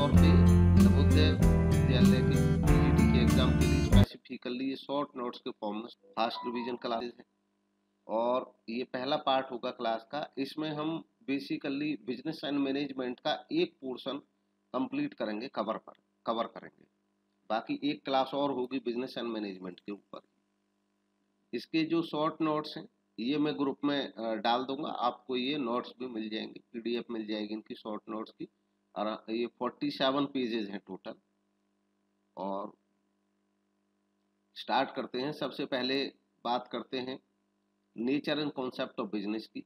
तौर पे नवोदय विद्यालय के पीजीटी के एग्जाम के लिए स्पेसिफिकली ये शॉर्ट नोट्स के फॉर्म में फास्ट रिवीजन क्लासेस हैं और ये पहला पार्ट होगा क्लास का। इसमें हम बेसिकली बिजनेस एंड मैनेजमेंट का एक पोर्शन कंप्लीट करेंगे, कवर करेंगे। बाकी एक क्लास और होगी बिजनेस एंड मैनेजमेंट के ऊपर। इसके जो शॉर्ट नोट्स हैं ये मैं ग्रुप में डाल दूंगा, आपको ये नोट्स भी मिल जाएंगे, पीडीएफ मिल जाएगी इनकी शॉर्ट नोट्स की। और ये 47 पेजेस हैं टोटल। और स्टार्ट करते हैं। सबसे पहले बात करते हैं nature and concept of business की।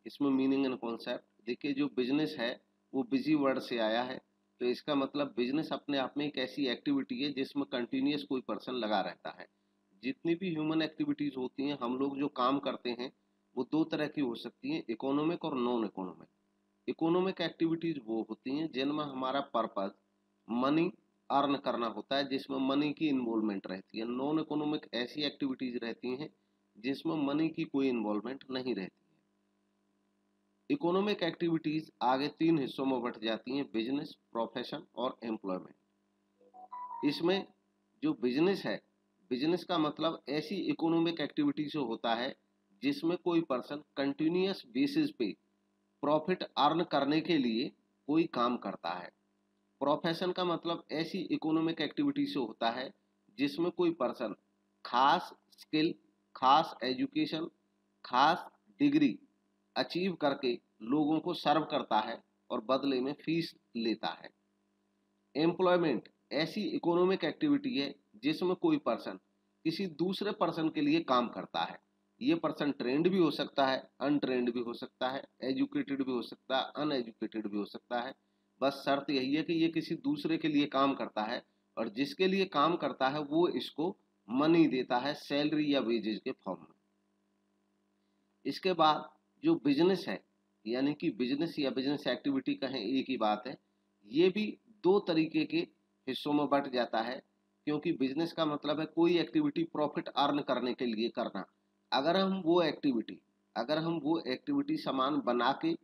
इसमें मीनिंग एंड कॉन्सेप्ट देखिए, जो बिजनेस है वो बिजी वर्ड से आया है, तो इसका मतलब बिजनेस अपने आप में एक ऐसी एक्टिविटी है जिसमें कंटिन्यूस कोई पर्सन लगा रहता है। जितनी भी ह्यूमन एक्टिविटीज होती हैं, हम लोग जो काम करते हैं वो दो तरह की हो सकती हैं, इकोनॉमिक और नॉन इकोनॉमिक। इकोनॉमिक एक्टिविटीज वो होती हैं जिनमें हमारा पर्पज मनी अर्न करना होता है, जिसमें मनी की इन्वॉल्वमेंट रहती है। नॉन इकोनॉमिक ऐसी एक्टिविटीज रहती हैं जिसमें मनी की कोई इन्वॉल्वमेंट नहीं रहती है। इकोनॉमिक एक्टिविटीज आगे तीन हिस्सों में बंट जाती हैं, बिजनेस, प्रोफेशन और एम्प्लॉयमेंट। इसमें जो बिजनेस है, बिजनेस का मतलब ऐसी इकोनॉमिक एक्टिविटी से होता है जिसमें कोई पर्सन कंटिन्यूअस बेसिस पे प्रॉफिट अर्न करने के लिए कोई काम करता है। प्रोफेशन का मतलब ऐसी इकोनॉमिक एक्टिविटी से होता है जिसमें कोई पर्सन खास स्किल, खास एजुकेशन, खास डिग्री अचीव करके लोगों को सर्व करता है और बदले में फीस लेता है। एम्प्लॉयमेंट ऐसी इकोनॉमिक एक्टिविटी है जिसमें कोई पर्सन किसी दूसरे पर्सन के लिए काम करता है। ये पर्सन ट्रेंड भी हो सकता है, अनट्रेंड भी हो सकता है, एजुकेटेड भी हो सकता है, अनएजुकेटेड भी हो सकता है। बस शर्त यही है कि ये किसी दूसरे के लिए काम करता है और जिसके लिए काम करता है वो इसको मनी देता है, सैलरी या वेजेज के फॉर्म में। इसके बाद जो बिजनेस है, यानी कि बिजनेस या बिजनेस एक्टिविटी कहें एक ही बात है, ये भी दो तरीके के हिस्सों में बंट जाता है, क्योंकि बिजनेस का मतलब है कोई एक्टिविटी प्रॉफिट अर्न करने के लिए करना। अगर हम वो एक्टिविटी सामान बनाते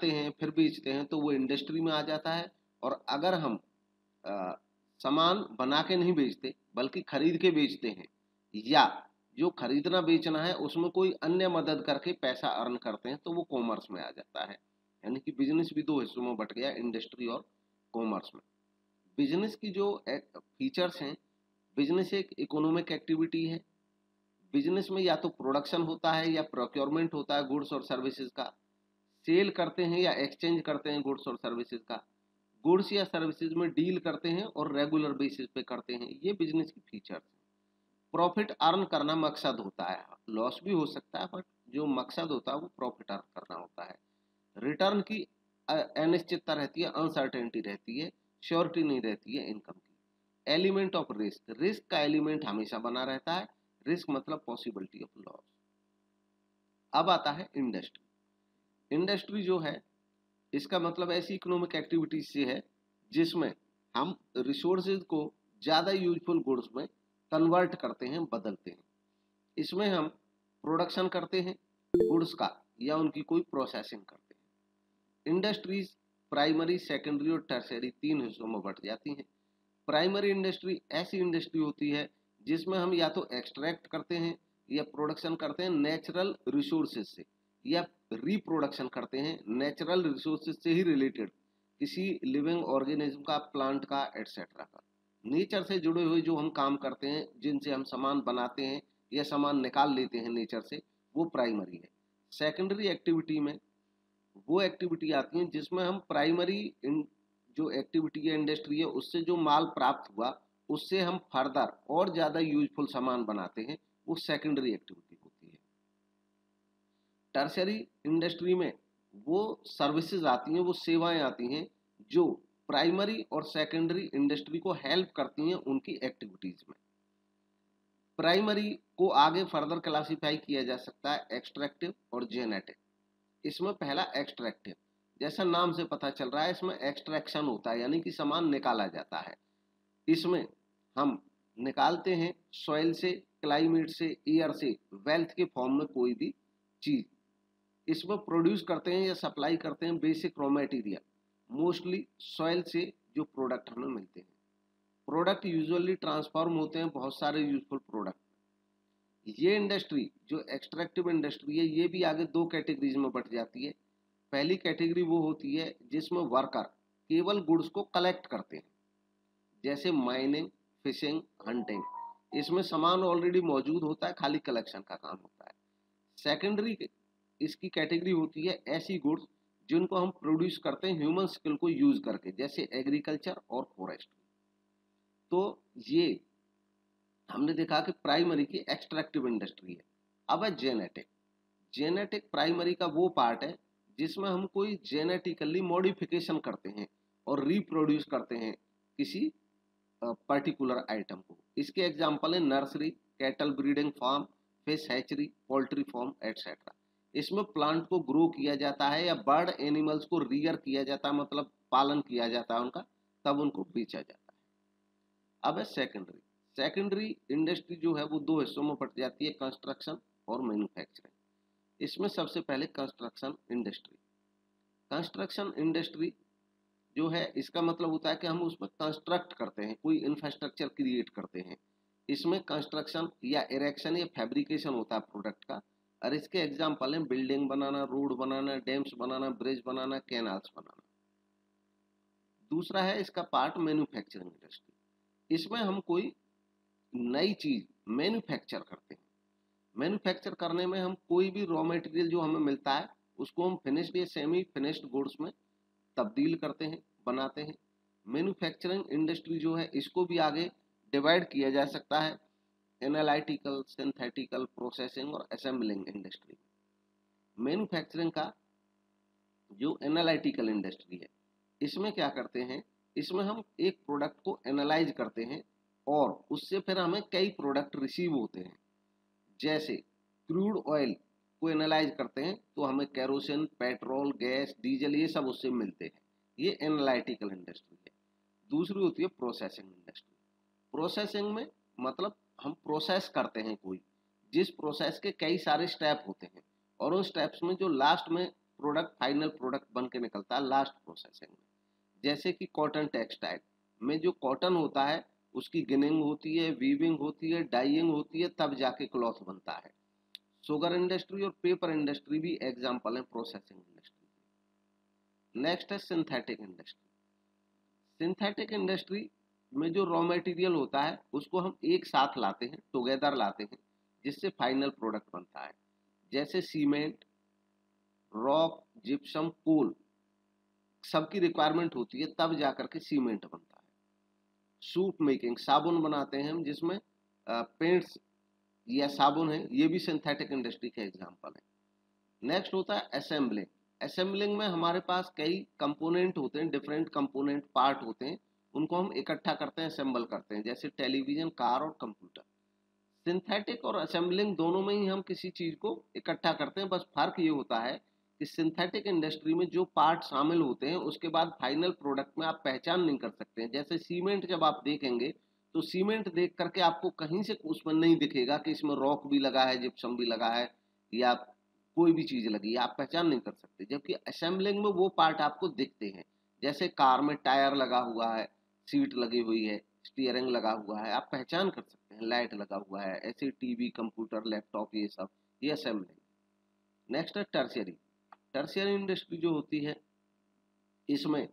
हैं फिर बेचते हैं तो वो इंडस्ट्री में आ जाता है। और अगर हम सामान बना के नहीं बेचते बल्कि खरीद के बेचते हैं, या जो खरीदना बेचना है उसमें कोई अन्य मदद करके पैसा अर्न करते हैं, तो वो कॉमर्स में आ जाता है। यानी कि बिजनेस भी दो हिस्सों में बट गया, इंडस्ट्री और कॉमर्स में। बिजनेस की जो फीचर्स हैं, बिजनेस एक इकोनॉमिक एक्टिविटी है। बिजनेस में या तो प्रोडक्शन होता है या प्रोक्योरमेंट होता है गुड्स और सर्विसेज का। सेल करते हैं या एक्सचेंज करते हैं गुड्स और सर्विसेज का। गुड्स या सर्विसेज में डील करते हैं और रेगुलर बेसिस पे करते हैं। ये बिजनेस की फीचर्स हैं। प्रॉफिट अर्न करना मकसद होता है, लॉस भी हो सकता है, बट जो मकसद होता है वो प्रॉफिट अर्न करना होता है। रिटर्न की अनिश्चितता रहती है, अनसर्टेनिटी रहती है, श्योरिटी नहीं रहती है इनकम की। एलिमेंट ऑफ रिस्क, रिस्क का एलिमेंट हमेशा बना रहता है। रिस्क मतलब पॉसिबिलिटी ऑफ लॉस। अब आता है इंडस्ट्री। इंडस्ट्री जो है, इसका मतलब ऐसी इकोनॉमिक एक्टिविटीज से है जिसमें हम रिसोर्सेज को ज़्यादा यूजफुल गुड्स में कन्वर्ट करते हैं, बदलते हैं। इसमें हम प्रोडक्शन करते हैं गुड्स का या उनकी कोई प्रोसेसिंग करते हैं। इंडस्ट्रीज प्राइमरी, सेकेंडरी और टर्शियरी तीन हिस्सों में बंट जाती हैं। प्राइमरी इंडस्ट्री ऐसी इंडस्ट्री होती है जिसमें हम या तो एक्सट्रैक्ट करते हैं या प्रोडक्शन करते हैं नेचुरल रिसोर्सेज से, या रिप्रोडक्शन करते हैं नेचुरल रिसोर्सेज से ही रिलेटेड किसी लिविंग ऑर्गेनिज्म का, प्लांट का, एटसेट्रा का। नेचर से जुड़े हुए जो हम काम करते हैं, जिनसे हम सामान बनाते हैं या सामान निकाल लेते हैं नेचर से, वो प्राइमरी है। सेकेंडरी एक्टिविटी में वो एक्टिविटी आती है जिसमें हम प्राइमरी जो एक्टिविटी है, इंडस्ट्री है, उससे जो माल प्राप्त हुआ उससे हम फर्दर और ज़्यादा यूजफुल सामान बनाते हैं, वो सेकेंडरी एक्टिविटी होती है। टर्शियरी इंडस्ट्री में वो सर्विसेज आती हैं, वो सेवाएं आती हैं जो प्राइमरी और सेकेंडरी इंडस्ट्री को हेल्प करती हैं उनकी एक्टिविटीज में। प्राइमरी को आगे फर्दर क्लासिफाई किया जा सकता है एक्सट्रैक्टिव और जेनेटिक। इसमें पहला एक्सट्रैक्टिव, जैसा नाम से पता चल रहा है, इसमें एक्सट्रैक्शन होता है, यानी कि सामान निकाला जाता है। इसमें हम निकालते हैं सॉइल से, क्लाइमेट से, एयर से, वेल्थ के फॉर्म में कोई भी चीज। इसमें प्रोड्यूस करते हैं या सप्लाई करते हैं basic raw material, mostly soil से जो प्रोडक्ट हमें मिलते हैं। प्रोडक्ट यूजुअली ट्रांसफॉर्म होते हैं बहुत सारे यूजफुल प्रोडक्ट। ये इंडस्ट्री जो एक्सट्रैक्टिव इंडस्ट्री है ये भी आगे दो कैटेगरीज में बट जाती है। पहली कैटेगरी वो होती है जिसमें वर्कर केवल गुड्स को कलेक्ट करते हैं, जैसे माइनिंग, फिशिंग, हंटिंग। इसमें सामान ऑलरेडी मौजूद होता है, खाली कलेक्शन का काम होता है। सेकेंडरी इसकी कैटेगरी होती है ऐसी गुड्स जिनको हम प्रोड्यूस करते हैं ह्यूमन स्किल को यूज करके, जैसे एग्रीकल्चर और फॉरेस्ट्री। तो ये हमने देखा कि प्राइमरी की एक्सट्रैक्टिव इंडस्ट्री है। अब है जेनेटिक। जेनेटिक प्राइमरी का वो पार्ट है जिसमें हम कोई जेनेटिकली मॉडिफिकेशन करते हैं और रिप्रोड्यूस करते हैं किसी पर्टिकुलर आइटम को। इसके एग्जांपल है nursery, cattle breeding farm, fish hatchery, poultry farm etcetera. इसमें प्लांट को ग्रो किया जाता है या बर्ड एनिमल्स को रियर किया जाता है, मतलब पालन किया जाता है उनका, तब उनको बेचा जाता है। अब है सेकेंडरी। सेकेंडरी इंडस्ट्री जो है वो दो हिस्सों में बट जाती है, कंस्ट्रक्शन और मैन्युफैक्चरिंग। इसमें सबसे पहले कंस्ट्रक्शन इंडस्ट्री। कंस्ट्रक्शन इंडस्ट्री जो है इसका मतलब होता है कि हम उसमें कंस्ट्रक्ट करते हैं, कोई इंफ्रास्ट्रक्चर क्रिएट करते हैं। इसमें कंस्ट्रक्शन या इरेक्शन या फैब्रिकेशन होता है प्रोडक्ट का। और इसके एग्जांपल हैं बिल्डिंग बनाना, रोड बनाना, डैम्स बनाना, ब्रिज बनाना, कैनाल्स बनाना। दूसरा है इसका पार्ट मैन्युफैक्चरिंग इंडस्ट्री। इसमें हम कोई नई चीज मैन्युफैक्चर करते हैं। मैन्युफैक्चर करने में हम कोई भी रॉ मटेरियल जो हमें मिलता है उसको हम फिनिश्ड या सेमी फिनिश्ड गुड्स में तब्दील करते हैं, बनाते हैं। मैन्युफैक्चरिंग इंडस्ट्री जो है इसको भी आगे डिवाइड किया जा सकता है एनालिटिकल, सिंथेटिकल, प्रोसेसिंग और असेंबलिंग इंडस्ट्री। मैन्युफैक्चरिंग का जो एनालिटिकल इंडस्ट्री है इसमें क्या करते हैं, इसमें हम एक प्रोडक्ट को एनालाइज करते हैं और उससे फिर हमें कई प्रोडक्ट रिसीव होते हैं। जैसे क्रूड ऑयल को एनालाइज करते हैं तो हमें केरोसिन, पेट्रोल, गैस, डीजल ये सब उससे मिलते हैं। ये एनालिटिकल इंडस्ट्री है। दूसरी होती है प्रोसेसिंग इंडस्ट्री। प्रोसेसिंग में मतलब हम प्रोसेस करते हैं कोई, जिस प्रोसेस के कई सारे स्टेप होते हैं और उन स्टेप्स में जो लास्ट में प्रोडक्ट फाइनल प्रोडक्ट बन के निकलता है लास्ट प्रोसेसिंग में। जैसे कि कॉटन टेक्सटाइल में जो कॉटन होता है उसकी गिनिंग होती है, वीविंग होती है, डाइइंग होती है, तब जाके क्लॉथ बनता है। शुगर इंडस्ट्री और पेपर इंडस्ट्री भी एग्जांपल है प्रोसेसिंग इंडस्ट्री। नेक्स्ट है सिंथेटिक इंडस्ट्री। सिंथेटिक इंडस्ट्री में जो रॉ मटेरियल होता है उसको हम एक साथ लाते हैं, टुगेदर लाते हैं, जिससे फाइनल प्रोडक्ट बनता है। जैसे सीमेंट, रॉक, जिप्सम, कोल सबकी रिक्वायरमेंट होती है तब जाकर के सीमेंट बनता है। सूप मेकिंग, साबुन बनाते हैं हम जिसमें पेंट्स या साबुन है, ये भी सिंथेटिक इंडस्ट्री का एग्जांपल है। नेक्स्ट होता है असेंबलिंग। असेंबलिंग में हमारे पास कई कंपोनेंट होते हैं, डिफरेंट कंपोनेंट पार्ट होते हैं, उनको हम इकट्ठा करते हैं, असेंबल करते हैं, जैसे टेलीविजन, कार और कंप्यूटर। सिंथेटिक और असेंबलिंग दोनों में ही हम किसी चीज को इकट्ठा करते हैं, बस फर्क ये होता है कि सिंथेटिक इंडस्ट्री में जो पार्ट शामिल होते हैं उसके बाद फाइनल प्रोडक्ट में आप पहचान नहीं कर सकते हैं। जैसे सीमेंट जब आप देखेंगे तो सीमेंट देख करके आपको कहीं से उसमें नहीं दिखेगा कि इसमें रॉक भी लगा है, जिप्सम भी लगा है या कोई भी चीज लगी है, आप पहचान नहीं कर सकते। जबकि असेंबलिंग में वो पार्ट आपको दिखते हैं। जैसे कार में टायर लगा हुआ है, सीट लगी हुई है, स्टीयरिंग लगा हुआ है, आप पहचान कर सकते हैं, लाइट लगा हुआ है, ऐसे टीवी, कंप्यूटर, लैपटॉप, ये सब ये असेंबलिंग। नेक्स्ट है टर्शियरी। टर्शियरी इंडस्ट्री जो होती है इसमें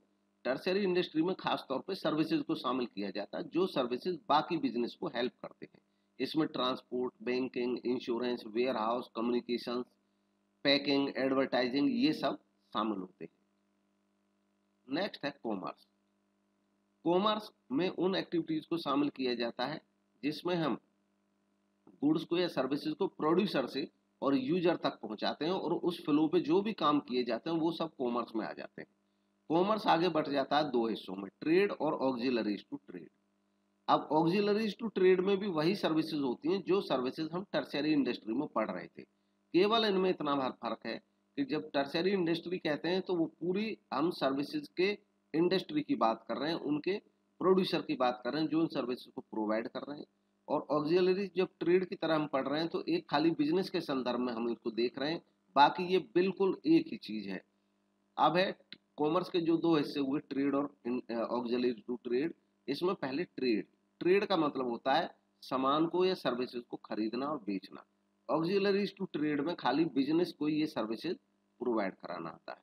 टर्शियरी इंडस्ट्री में खास तौर पे सर्विसेज को शामिल किया जाता है, जो सर्विसेज बाकी बिजनेस को हेल्प करते हैं। इसमें transport, banking, insurance, warehouse, communication, packing, advertising ये सब शामिल होते हैं। नेक्स्ट है कॉमर्स। कॉमर्स में उन एक्टिविटीज को शामिल किया जाता है जिसमें हम गुड्स को या सर्विसेज को प्रोड्यूसर से और यूजर तक पहुंचाते हैं और उस फ्लो पे जो भी काम किए जाते हैं वो सब कॉमर्स में आ जाते हैं। कॉमर्स आगे बढ़ जाता है दो हिस्सों में, ट्रेड और ऑक्सिलरीज टू ट्रेड। अब ऑक्सिलरीज टू ट्रेड में भी वही सर्विसेज होती हैं जो सर्विसेज हम टर्शियरी इंडस्ट्री में पढ़ रहे थे, केवल इनमें इतना फर्क है कि जब टर्शियरी इंडस्ट्री कहते हैं तो वो पूरी हम सर्विसेज के इंडस्ट्री की बात कर रहे हैं, उनके प्रोड्यूसर की बात कर रहे हैं जो उन सर्विसेज को प्रोवाइड कर रहे हैं। और ऑक्सिलरीज जब ट्रेड की तरह हम पढ़ रहे हैं तो एक खाली बिजनेस के संदर्भ में हम इसको देख रहे हैं, बाकी ये बिल्कुल एक ही चीज है। अब है कॉमर्स के जो दो हिस्से हुए, ट्रेड और ऑक्सिलरी टू ट्रेड, इसमें पहले ट्रेड। ट्रेड का मतलब होता है सामान को या सर्विसेज को खरीदना और बेचना। ऑक्सिलरीज टू ट्रेड में खाली बिजनेस को ये सर्विसेज प्रोवाइड कराना आता है।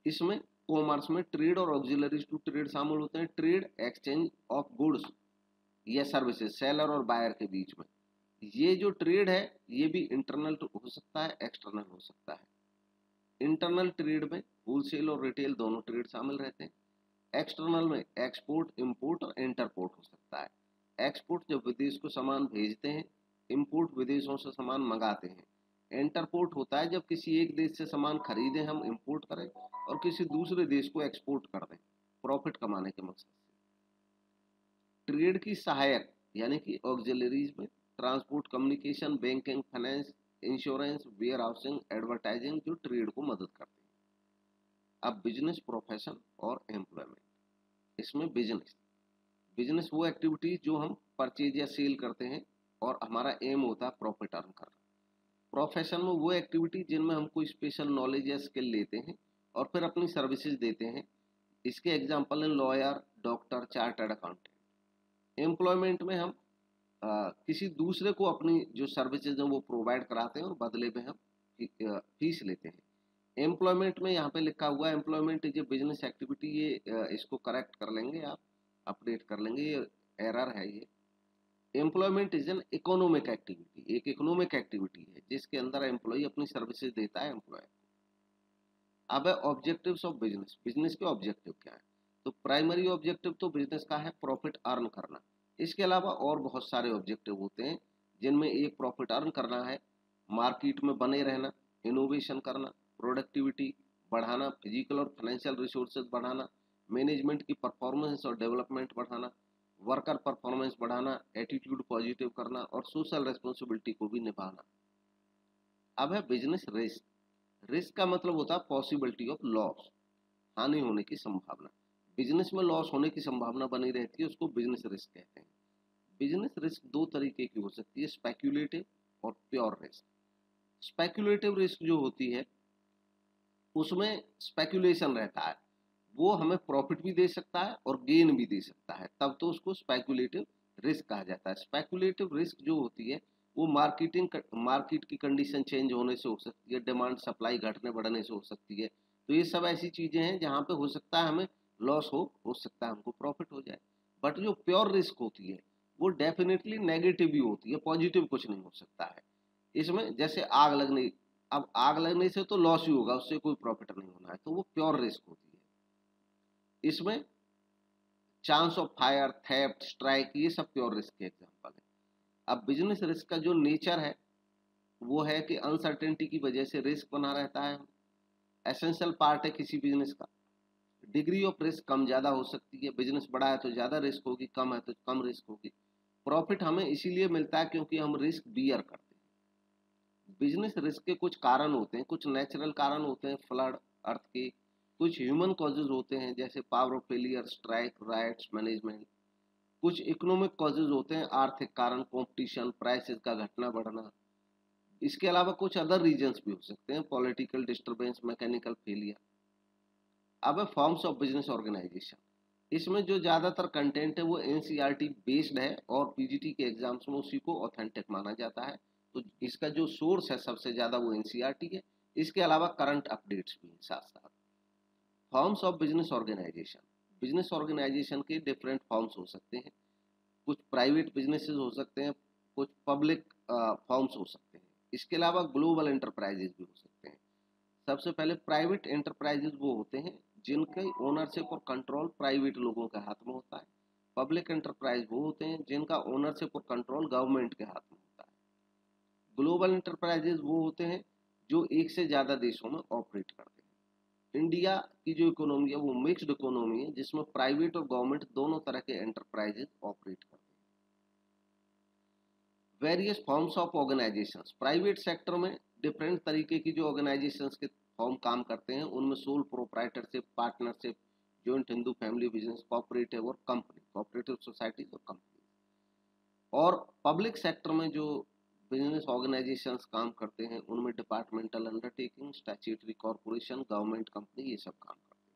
इसमें कॉमर्स में ट्रेड और ऑक्सिलरीज टू ट्रेड शामिल होते हैं। ट्रेड एक्सचेंज ऑफ गुड्स या सर्विसेज सेलर और बायर के बीच में। ये जो ट्रेड है ये भी इंटरनल हो सकता है, एक्सटर्नल हो सकता है। इंटरनल ट्रेड में होलसेल और रिटेल दोनों ट्रेड शामिल रहते हैं। एक्सटर्नल में एक्सपोर्ट, इंपोर्ट और इंटरपोर्ट हो सकता है। एक्सपोर्ट जब विदेश को सामान भेजते हैं, इंपोर्ट विदेशों से सामान मंगाते हैं। इंटरपोर्ट होता है जब किसी एक देश से सामान खरीदें हम, इंपोर्ट करें और किसी दूसरे देश को एक्सपोर्ट कर दें प्रॉफिट कमाने के मकसद से। ट्रेड की सहायक यानी कि ऑक्सिलरीज में transport, communication, banking, finance, insurance, warehousing, advertising जो ट्रेड को मदद करते हैं। अब बिजनेस, प्रोफेशन और एम्प्लॉयमेंट। इसमें बिजनेस, बिजनेस वो एक्टिविटीज जो हम परचेज या सेल करते हैं और हमारा एम होता है प्रॉफिट अर्न करना। प्रोफेशन में वो एक्टिविटी जिनमें हम कोई स्पेशल नॉलेज या स्किल लेते हैं और फिर अपनी सर्विसेज देते हैं। इसके एग्जाम्पल हैं lawyer, doctor, chartered accountant. Employment में हम किसी दूसरे को अपनी जो सर्विसेज हैं वो प्रोवाइड कराते हैं और बदले में हम फीस लेते हैं। एम्प्लॉयमेंट में यहाँ पे लिखा हुआ है employment is a business activity, ये इसको करेक्ट कर लेंगे आप, अपडेट कर लेंगे, ये एरर है ये। Employment is an economic activity, एक इकोनॉमिक एक्टिविटी है जिसके अंदर एम्प्लॉय अपनी सर्विसेज देता है एम्प्लॉयर। अब है ऑब्जेक्टिव्स ऑफ बिजनेस, बिजनेस के ऑब्जेक्टिव क्या है। तो प्राइमरी ऑब्जेक्टिव तो बिजनेस का है प्रॉफिट अर्न करना। इसके अलावा और बहुत सारे ऑब्जेक्टिव होते हैं जिनमें एक प्रॉफिट अर्न करना है, मार्केट में बने रहना, इनोवेशन करना, प्रोडक्टिविटी बढ़ाना, फिजिकल और फाइनेंशियल रिसोर्सेज बढ़ाना, मैनेजमेंट की परफॉर्मेंस और डेवलपमेंट बढ़ाना, वर्कर परफॉर्मेंस बढ़ाना, एटीट्यूड पॉजिटिव करना और सोशल रेस्पॉन्सिबिलिटी को भी निभाना। अब है बिजनेस रिस्क। रिस्क का मतलब होता है पॉसिबिलिटी ऑफ लॉस, हानि होने की संभावना। बिजनेस में लॉस होने की संभावना बनी रहती है, उसको बिजनेस रिस्क कहते हैं। बिजनेस रिस्क दो तरीके की हो सकती है, स्पेक्यूलेटिव और प्योर रिस्क। स्पेक्यूलेटिव रिस्क जो होती है उसमें स्पेक्यूलेशन रहता है, वो हमें प्रॉफिट भी दे सकता है और गेन भी दे सकता है, तब तो उसको स्पेक्यूलेटिव रिस्क कहा जाता है। स्पेक्यूलेटिव रिस्क जो होती है वो मार्केट की कंडीशन चेंज होने से हो सकती है, डिमांड सप्लाई घटने बढ़ने से हो सकती है। तो ये सब ऐसी चीजें हैं जहाँ पे हो सकता है हमें लॉस हो सकता है हमको प्रॉफिट हो जाए। बट जो प्योर रिस्क होती है वो डेफिनेटली नेगेटिव भी होती है, पॉजिटिव कुछ नहीं हो सकता है इसमें। जैसे आग लगने, अब आग लगने से तो लॉस ही होगा, उससे कोई प्रॉफिट नहीं होना है, तो वो प्योर रिस्क होती है। इसमें chance of fire, theft, strike, ये सब प्योर रिस्क के एग्जांपल है। अब बिजनेस रिस्क का जो नेचर है वो है कि अनसर्टेनिटी की वजह से रिस्क बना रहता है, एसेंशियल पार्ट है किसी बिजनेस का। डिग्री ऑफ रिस्क कम ज्यादा हो सकती है, बिजनेस बड़ा है तो ज्यादा रिस्क होगी, कम है तो कम रिस्क होगी। प्रॉफिट हमें इसीलिए मिलता है क्योंकि हम रिस्क बियर करते हैं। बिजनेस रिस्क के कुछ कारण होते हैं, कुछ नेचुरल कारण होते हैं, फ्लड, अर्थ के, कुछ ह्यूमन कॉजेज होते हैं जैसे power of failure, strike, rights management. कुछ इकोनॉमिक कॉजेज होते हैं, आर्थिक कारण, कंपटीशन, प्राइसेस का घटना बढ़ना। इसके अलावा कुछ अदर रीजंस भी हो सकते हैं, पॉलिटिकल डिस्टर्बेंस, मैकेनिकल फेलियर। अब है फॉर्म्स ऑफ बिजनेस ऑर्गेनाइजेशन। इसमें जो ज्यादातर कंटेंट है वो एनसीईआरटी बेस्ड है और पीजीटी के एग्जाम्स में उसी को ऑथेंटिक माना जाता है। तो इसका जो सोर्स है सबसे ज्यादा वो एनसीईआरटी है। इसके अलावा करंट अपडेट्स भी हैं साथ साथ। Forms of business organization, business organization के डिफरेंट फॉर्म्स हो सकते हैं। कुछ प्राइवेट बिजनेसेस हो सकते हैं, कुछ पब्लिक फॉर्म्स हो सकते हैं। इसके अलावा ग्लोबल एंटरप्राइजेज भी हो सकते हैं। सबसे पहले प्राइवेट एंटरप्राइजेज वो होते हैं जिनके ओनरशिप और कंट्रोल प्राइवेट लोगों के हाथ में होता है। पब्लिक एंटरप्राइज वो होते हैं जिनका ओनरशिप और कंट्रोल गवर्नमेंट के हाथ में होता है। ग्लोबल एंटरप्राइजेज वो होते हैं जो एक से ज्यादा देशों में ऑपरेट करते हैं। इंडिया की जो इकोनॉमी है वो मिक्स्ड इकोनॉमी है जिसमें प्राइवेट और गवर्नमेंट दोनों तरह के एंटरप्राइजेज ऑपरेट करते हैं। Various forms of organisations, private sector में डिफरेंट तरीके की जो ऑर्गेनाइजेशंस के फॉर्म काम करते हैं उनमें sole proprietorship, partnership, joint Hindu family business, cooperative और कंपनी, कोऑपरेटिव सोसाइटीज और कंपनी। और पब्लिक सेक्टर में जो बिजनेस ऑर्गेनाइजेशंस काम करते हैं उनमें departmental undertaking, statutory corporation, government company, ये सब काम करते हैं।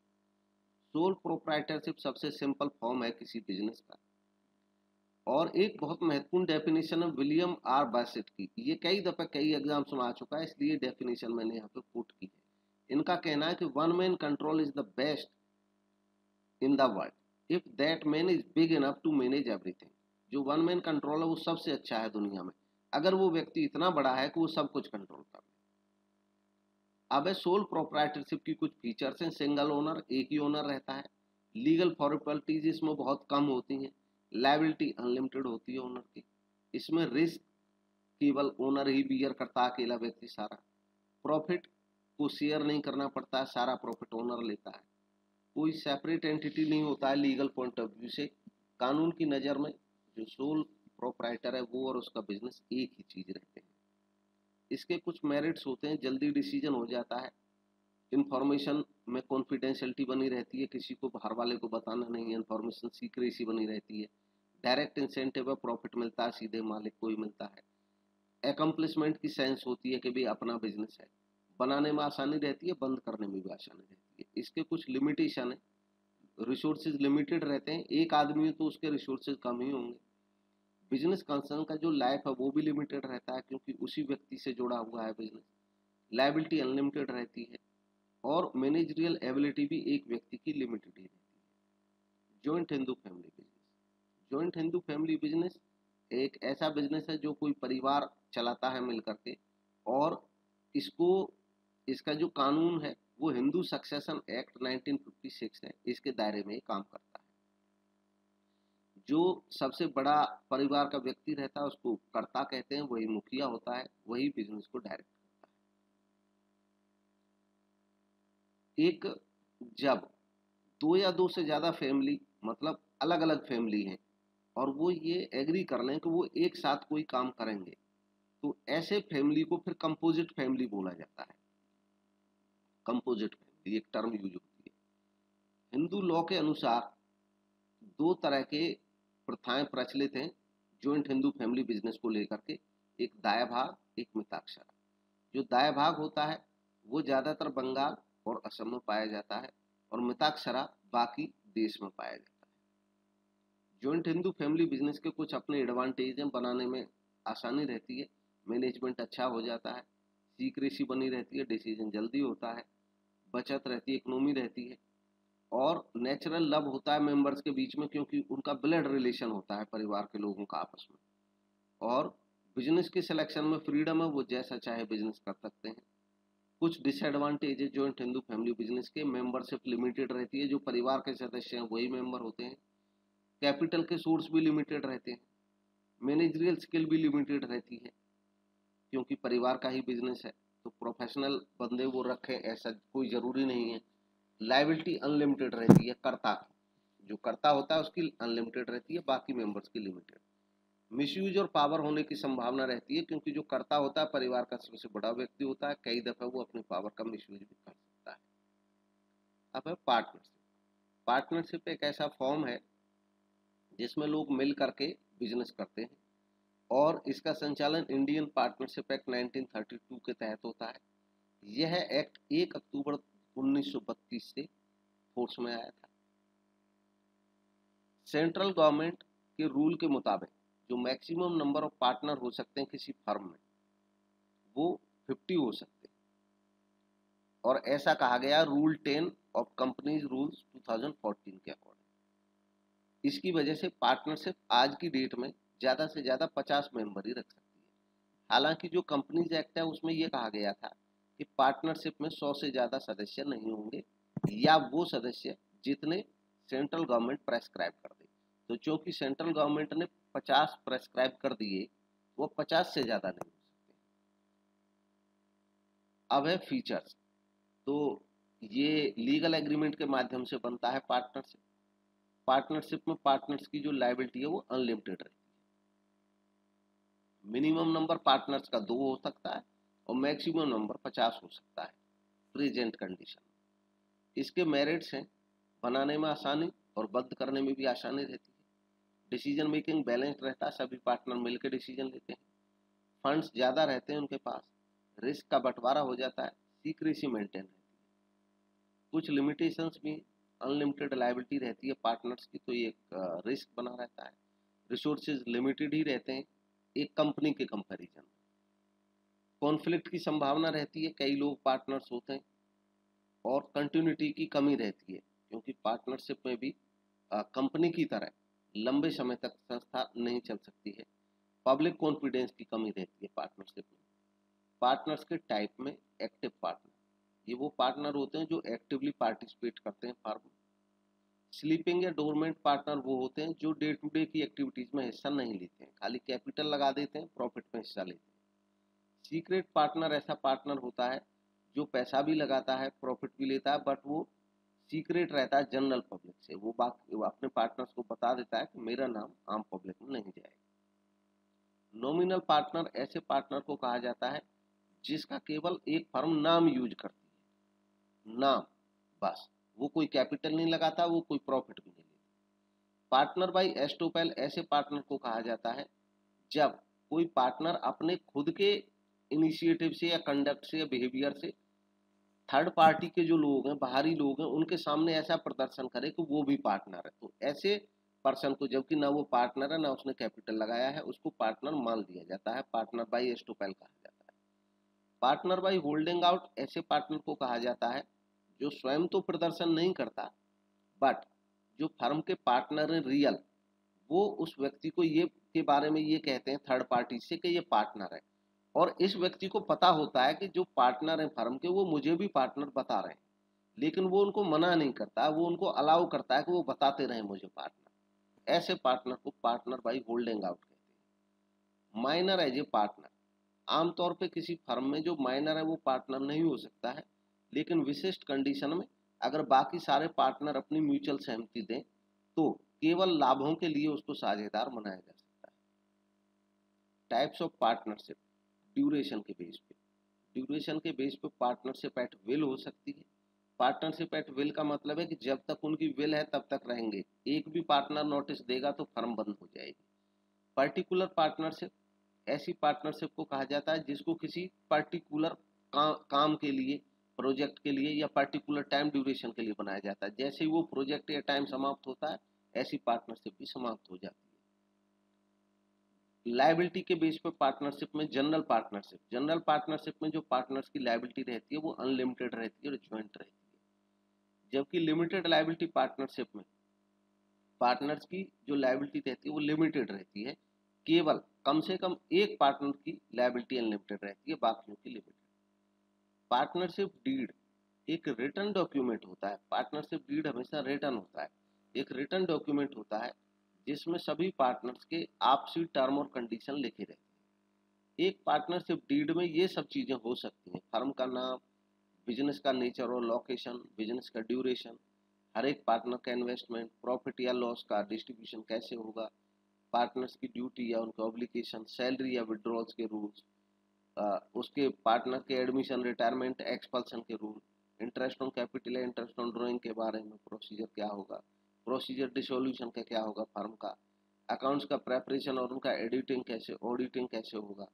सोल प्रोप्राइटरशिप सबसे सिंपल फॉर्म है किसी बिजनेस का, और एक बहुत महत्वपूर्ण डेफिनेशन है विलियम आर बैसेट की। ये कई दफे कई एग्जाम्स में आ चुका है, इसलिए डेफिनेशन मैंने यहाँ पे कोट की है। इनका कहना है कि one man control is the best in the world if that man is big enough to manage everything. जो वन मैन कंट्रोल है वो सबसे अच्छा है दुनिया में, अगर वो व्यक्ति इतना बड़ा है कि वो सब कुछ कंट्रोल कर ले। अब है सोल प्रोप्राइटरशिप की कुछ फीचर्स हैं। सिंगल ओनर, एक ही ओनर रहता है। लीगल फॉर्मेलिटीज इसमें बहुत कम होती हैं। लायबिलिटी अनलिमिटेड होती है ओनर की। इसमें रिस्क केवल ओनर ही बियर करता है, अकेला व्यक्ति सारा। प्रॉफिट को शेयर नहीं करना पड़ता है, सारा प्रॉफिट ओनर लेता है। कोई सेपरेट एंटिटी नहीं होता है लीगल पॉइंट ऑफ व्यू से। कानून की नज़र में जो सोल प्रोप्राइटर है वो और उसका बिजनेस एक ही चीज रहते हैं। इसके कुछ मेरिट्स होते हैं। जल्दी डिसीजन हो जाता है, इंफॉर्मेशन में कॉन्फिडेंशियलिटी बनी रहती है, किसी को बाहर वाले को बताना नहीं है, इंफॉर्मेशन सीक्रेसी बनी रहती है। डायरेक्ट इंसेंटिव है, प्रॉफिट मिलता है सीधे मालिक को ही मिलता है। एकम्प्लिशमेंट की सेंस होती है कि भाई अपना बिजनेस है। बनाने में आसानी रहती है, बंद करने में भी आसानी रहती है। इसके कुछ लिमिटेशन है, रिसोर्सेज लिमिटेड रहते हैं, एक आदमी तो उसके रिसोर्सेज कम ही होंगे। बिजनेस कंसर्न का जो लाइफ है वो भी लिमिटेड रहता है, क्योंकि उसी व्यक्ति से जुड़ा हुआ है बिजनेस। लायबिलिटी अनलिमिटेड रहती है, और मैनेजरियल एबिलिटी भी एक व्यक्ति की लिमिटेड ही रहती है। Joint Hindu family business. Joint Hindu family business एक ऐसा बिजनेस है जो कोई परिवार चलाता है मिल करके, और इसको इसका जो कानून है वो हिंदू सक्सेशन एक्ट 1956 है, इसके दायरे में काम करता है। जो सबसे बड़ा परिवार का व्यक्ति रहता है उसको कर्ता कहते हैं, वही मुखिया होता है, वही बिजनेस को डायरेक्ट करता है। एक जब दो या दो से ज्यादा फैमिली, मतलब अलग अलग फैमिली हैं, और वो ये एग्री कर लें कि वो एक साथ कोई काम करेंगे, तो ऐसे फैमिली को फिर कंपोजिट फैमिली बोला जाता है। कंपोजिट फैमिली एक टर्म यूज होती है। हिंदू लॉ के अनुसार दो तरह के प्रथाएं प्रचलित हैं ज्वाइंट हिंदू फैमिली बिजनेस को लेकर के। एक दाया भाग, एक मिताक्षरा। जो दाया भाग होता है वो ज्यादातर बंगाल और असम में पाया जाता है, और मिताक्षरा बाकी देश में पाया जाता है। ज्वाइंट हिंदू फैमिली बिजनेस के कुछ अपने एडवांटेज हैं। बनाने में आसानी रहती है, मैनेजमेंट अच्छा हो जाता है, सीक्रेसी बनी रहती है, डिसीजन जल्दी होता है, बचत रहती है, इकोनॉमी रहती है, और नेचुरल लव होता है मेंबर्स के बीच में, क्योंकि उनका ब्लड रिलेशन होता है परिवार के लोगों का आपस में। और बिजनेस की सिलेक्शन में फ्रीडम है, वो जैसा चाहे बिजनेस कर सकते हैं। कुछ डिसएडवांटेज है ज्वाइंट हिंदू फैमिली बिजनेस के। मेंबरशिप लिमिटेड रहती है, जो परिवार के सदस्य हैं वही मेंबर होते हैं। कैपिटल के सोर्स भी लिमिटेड रहते हैं। मैनेजरियल स्किल भी लिमिटेड रहती है, क्योंकि परिवार का ही बिजनेस है, तो प्रोफेशनल बंदे वो रखें ऐसा कोई जरूरी नहीं है। लायबिलिटी अनलिमिटेड रहती है कर्ता की, जो कर्ता होता है उसकी अनलिमिटेड रहती है, बाकी मेंबर्स की लिमिटेड। मिसयूज और पावर होने की संभावना रहती है, क्योंकि जो कर्ता होता है परिवार का सबसे बड़ा व्यक्ति होता है, कई दफा वो अपनी पावर का मिसयूज भी कर सकता है। अब है पार्टनरशिप। पार्टनरशिप एक ऐसा फॉर्म है जिसमें लोग मिल करके बिजनेस करते हैं, और इसका संचालन इंडियन पार्टनरशिप एक्ट 1932 के तहत होता है। यह एक्ट 1 अक्टूबर 1932 से फोर्स में आया था। सेंट्रल गवर्नमेंट के रूल के मुताबिक जो मैक्सिमम नंबर ऑफ पार्टनर हो सकते हैं किसी फर्म में, वो 50 हो सकते हैं, और ऐसा कहा गया रूल 10 ऑफ कंपनीज रूल्स 2014 के अकॉर्डिंग। इसकी वजह से पार्टनरशिप आज की डेट में ज़्यादा से ज़्यादा 50 मेंबर ही रख सकती है। हालांकि जो कंपनीज एक्ट है उसमें यह कहा गया था कि पार्टनरशिप में 100 से ज़्यादा सदस्य नहीं होंगे, या वो सदस्य जितने सेंट्रल गवर्नमेंट प्रेस्क्राइब कर दे। तो चूंकि सेंट्रल गवर्नमेंट ने 50 प्रेस्क्राइब कर दिए, वो 50 से ज़्यादा नहीं हो सकते। अब है फीचर्स। तो ये लीगल एग्रीमेंट के माध्यम से बनता है पार्टनरशिप। पार्टनरशिप में पार्टनर्स की जो लायबिलिटी है वो अनलिमिटेड रहती है। मिनिमम नंबर पार्टनर्स का 2 हो सकता है, और मैक्सिमम नंबर 50 हो सकता है प्रेजेंट कंडीशन में। इसके मेरिट्स हैं बनाने में आसानी, और बंद करने में भी आसानी रहती है। डिसीजन मेकिंग बैलेंस्ड रहता है, सभी पार्टनर मिलकर डिसीजन लेते हैं। फंड्स ज़्यादा रहते हैं उनके पास, रिस्क का बंटवारा हो जाता है, सीक्रेसी मेंटेन रहती है। कुछ लिमिटेशंस भी, अनलिमिटेड लायबिलिटी रहती है पार्टनर्स की, तो ये एक रिस्क बना रहता है। रिसोर्सेज लिमिटेड ही रहते हैं एक कंपनी के कंपैरिजन में। कॉन्फ्लिक्ट की संभावना रहती है, कई लोग पार्टनर्स होते हैं, और कंटिन्यूटी की कमी रहती है, क्योंकि पार्टनरशिप में भी कंपनी की तरह लंबे समय तक संस्था नहीं चल सकती है। पब्लिक कॉन्फिडेंस की कमी रहती है पार्टनरशिप में। पार्टनर्स के टाइप में एक्टिव पार्टनर, ये वो पार्टनर होते हैं जो एक्टिवली पार्टिसिपेट करते हैं फर्म में। स्लीपिंग या डोरमेंट पार्टनर वो होते हैं जो डे टू डे की एक्टिविटीज में हिस्सा नहीं लेते हैं, खाली कैपिटल लगा देते हैं, प्रॉफिट में हिस्सा लेते हैं। सीक्रेट पार्टनर ऐसा पार्टनर होता है जो पैसा भी लगाता है, प्रॉफिट भी लेता है, बट वो सीक्रेट रहता है जनरल पब्लिक से। वो अपने पार्टनर्स को बता देता है कि मेरा नाम आम पब्लिक में नहीं जाएगा। नॉमिनल पार्टनर ऐसे पार्टनर को कहा जाता है जिसका केवल एक फर्म नाम यूज करती है, नाम बस, वो कोई कैपिटल नहीं लगाता, वो कोई प्रॉफिट भी नहीं लेता। पार्टनर बाई एस्टोपेल ऐसे पार्टनर को कहा जाता है जब कोई पार्टनर अपने खुद के इनिशिएटिव से या कंडक्ट से या बिहेवियर से थर्ड पार्टी के जो लोग हैं, बाहरी लोग हैं, उनके सामने ऐसा प्रदर्शन करे कि वो भी पार्टनर है। तो ऐसे पर्सन को, जबकि ना वो पार्टनर है ना उसने कैपिटल लगाया है, उसको पार्टनर मान लिया जाता है, पार्टनर बाई एस्टोपेल कहा जाता है। पार्टनर बाई होल्डिंग आउट ऐसे पार्टनर को कहा जाता है जो स्वयं तो प्रदर्शन नहीं करता, बट जो फर्म के पार्टनर हैं रियल, वो उस व्यक्ति को ये के बारे में ये कहते हैं थर्ड पार्टी से कि ये पार्टनर है, और इस व्यक्ति को पता होता है कि जो पार्टनर है फर्म के वो मुझे भी पार्टनर बता रहे हैं, लेकिन वो उनको मना नहीं करता, वो उनको अलाउ करता है कि वो बताते रहे मुझे पार्टनर। ऐसे पार्टनर को पार्टनर बाई होल्डिंग आउट कहते हैं। माइनर एज ए पार्टनर, आमतौर पे किसी फर्म में जो माइनर है वो पार्टनर नहीं हो सकता है, लेकिन विशिष्ट कंडीशन में अगर बाकी सारे पार्टनर अपनी म्यूचुअल सहमति दें तो केवल लाभों के लिए उसको साझेदार बनाया जा सकता है। टाइप्स ऑफ पार्टनरशिप, ड्यूरेशन के बेस पे, ड्यूरेशन के बेस पे पार्टनरशिप एट विल हो सकती है। पार्टनरशिप एट विल का मतलब है कि जब तक उनकी विल है तब तक रहेंगे, एक भी पार्टनर नोटिस देगा तो फर्म बंद हो जाएगी। पर्टिकुलर पार्टनरशिप, ऐसी पार्टनरशिप को कहा जाता है जिसको किसी पर्टिकुलर काम के लिए, प्रोजेक्ट के लिए या पर्टिकुलर टाइम ड्यूरेशन के लिए बनाया जाता है। जैसे ही वो प्रोजेक्ट या टाइम समाप्त होता है, ऐसी पार्टनरशिप भी समाप्त हो जाती है। लायबिलिटी के बेस पर पार्टनरशिप में जनरल पार्टनरशिप, जनरल पार्टनरशिप में जो पार्टनर्स की लायबिलिटी रहती है वो अनलिमिटेड रहती है और ज्वाइंट रहती है। जबकि लिमिटेड लायबिलिटी पार्टनरशिप में पार्टनर्स की जो लायबिलिटी रहती है वो लिमिटेड रहती है, केवल कम से कम एक पार्टनर की लायबिलिटी अनलिमिटेड रहती है, बाकियों की लिमिटेड। पार्टनरशिप डीड एक रिटर्न डॉक्यूमेंट होता है, पार्टनरशिप डीड हमेशा रिटर्न होता है, एक रिटर्न डॉक्यूमेंट होता है जिसमें सभी पार्टनर्स के आपसी टर्म और कंडीशन लिखे रहते हैं। एक पार्टनरशिप डीड में ये सब चीजें हो सकती हैं, फर्म का नाम, बिजनेस का नेचर और लोकेशन, बिजनेस का ड्यूरेशन, हर एक पार्टनर का इन्वेस्टमेंट, प्रॉफिट या लॉस का डिस्ट्रीब्यूशन कैसे होगा, पार्टनर्स की ड्यूटी या उनके ऑब्लिगेशन, सैलरी या विड्रॉल्स के रूल्स, उसके पार्टनर के एडमिशन, रिटायरमेंट, एक्सपल्सन के रूल, इंटरेस्ट ऑन कैपिटल या इंटरेस्ट ऑन ड्रॉइंग के बारे में प्रोसीजर क्या होगा, प्रोसीजर डिसोल्यूशन का क्या होगा फर्म का, अकाउंट्स का प्रेपरेशन और उनका ऑडिटिंग कैसे होगा,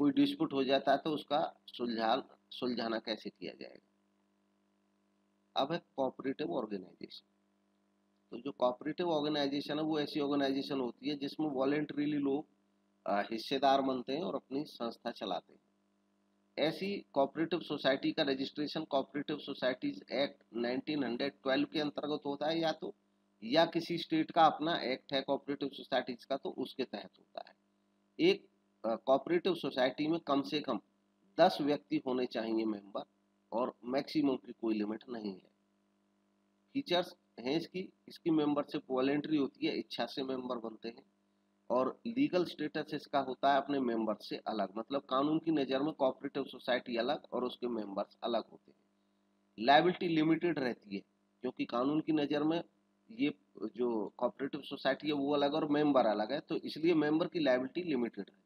कोई डिस्प्यूट हो जाता है तो उसका सुलझाना कैसे किया जाएगा। अब है कोऑपरेटिव ऑर्गेनाइजेशन। तो जो कोऑपरेटिव ऑर्गेनाइजेशन है वो ऐसी ऑर्गेनाइजेशन होती है जिसमें वॉलेंटरीली लोग हिस्सेदार बनते हैं और अपनी संस्था चलाते हैं। ऐसी कोऑपरेटिव सोसाइटी का रजिस्ट्रेशन कोऑपरेटिव सोसाइटीज एक्ट 1912 के अंतर्गत होता है, या किसी स्टेट का अपना एक्ट है कोऑपरेटिव सोसाइटीज का तो उसके तहत होता है। एक कोऑपरेटिव सोसाइटी में कम से कम 10 व्यक्ति होने चाहिए मेंबर, और मैक्सिमम की कोई लिमिट नहीं है। फीचर्स हैं इसकी मेंबरशिप वॉलेंट्री होती है, इच्छा से मेंबर बनते हैं, और लीगल स्टेटस इसका होता है अपने मेंबर से अलग, मतलब कानून की नज़र में कोऑपरेटिव सोसाइटी अलग और उसके मेंबर्स अलग होते हैं। लायबिलिटी लिमिटेड रहती है क्योंकि कानून की नज़र में ये जो कोऑपरेटिव सोसाइटी है वो अलग और मेंबर अलग है, तो इसलिए मेंबर की लायबिलिटी लिमिटेड रहती है।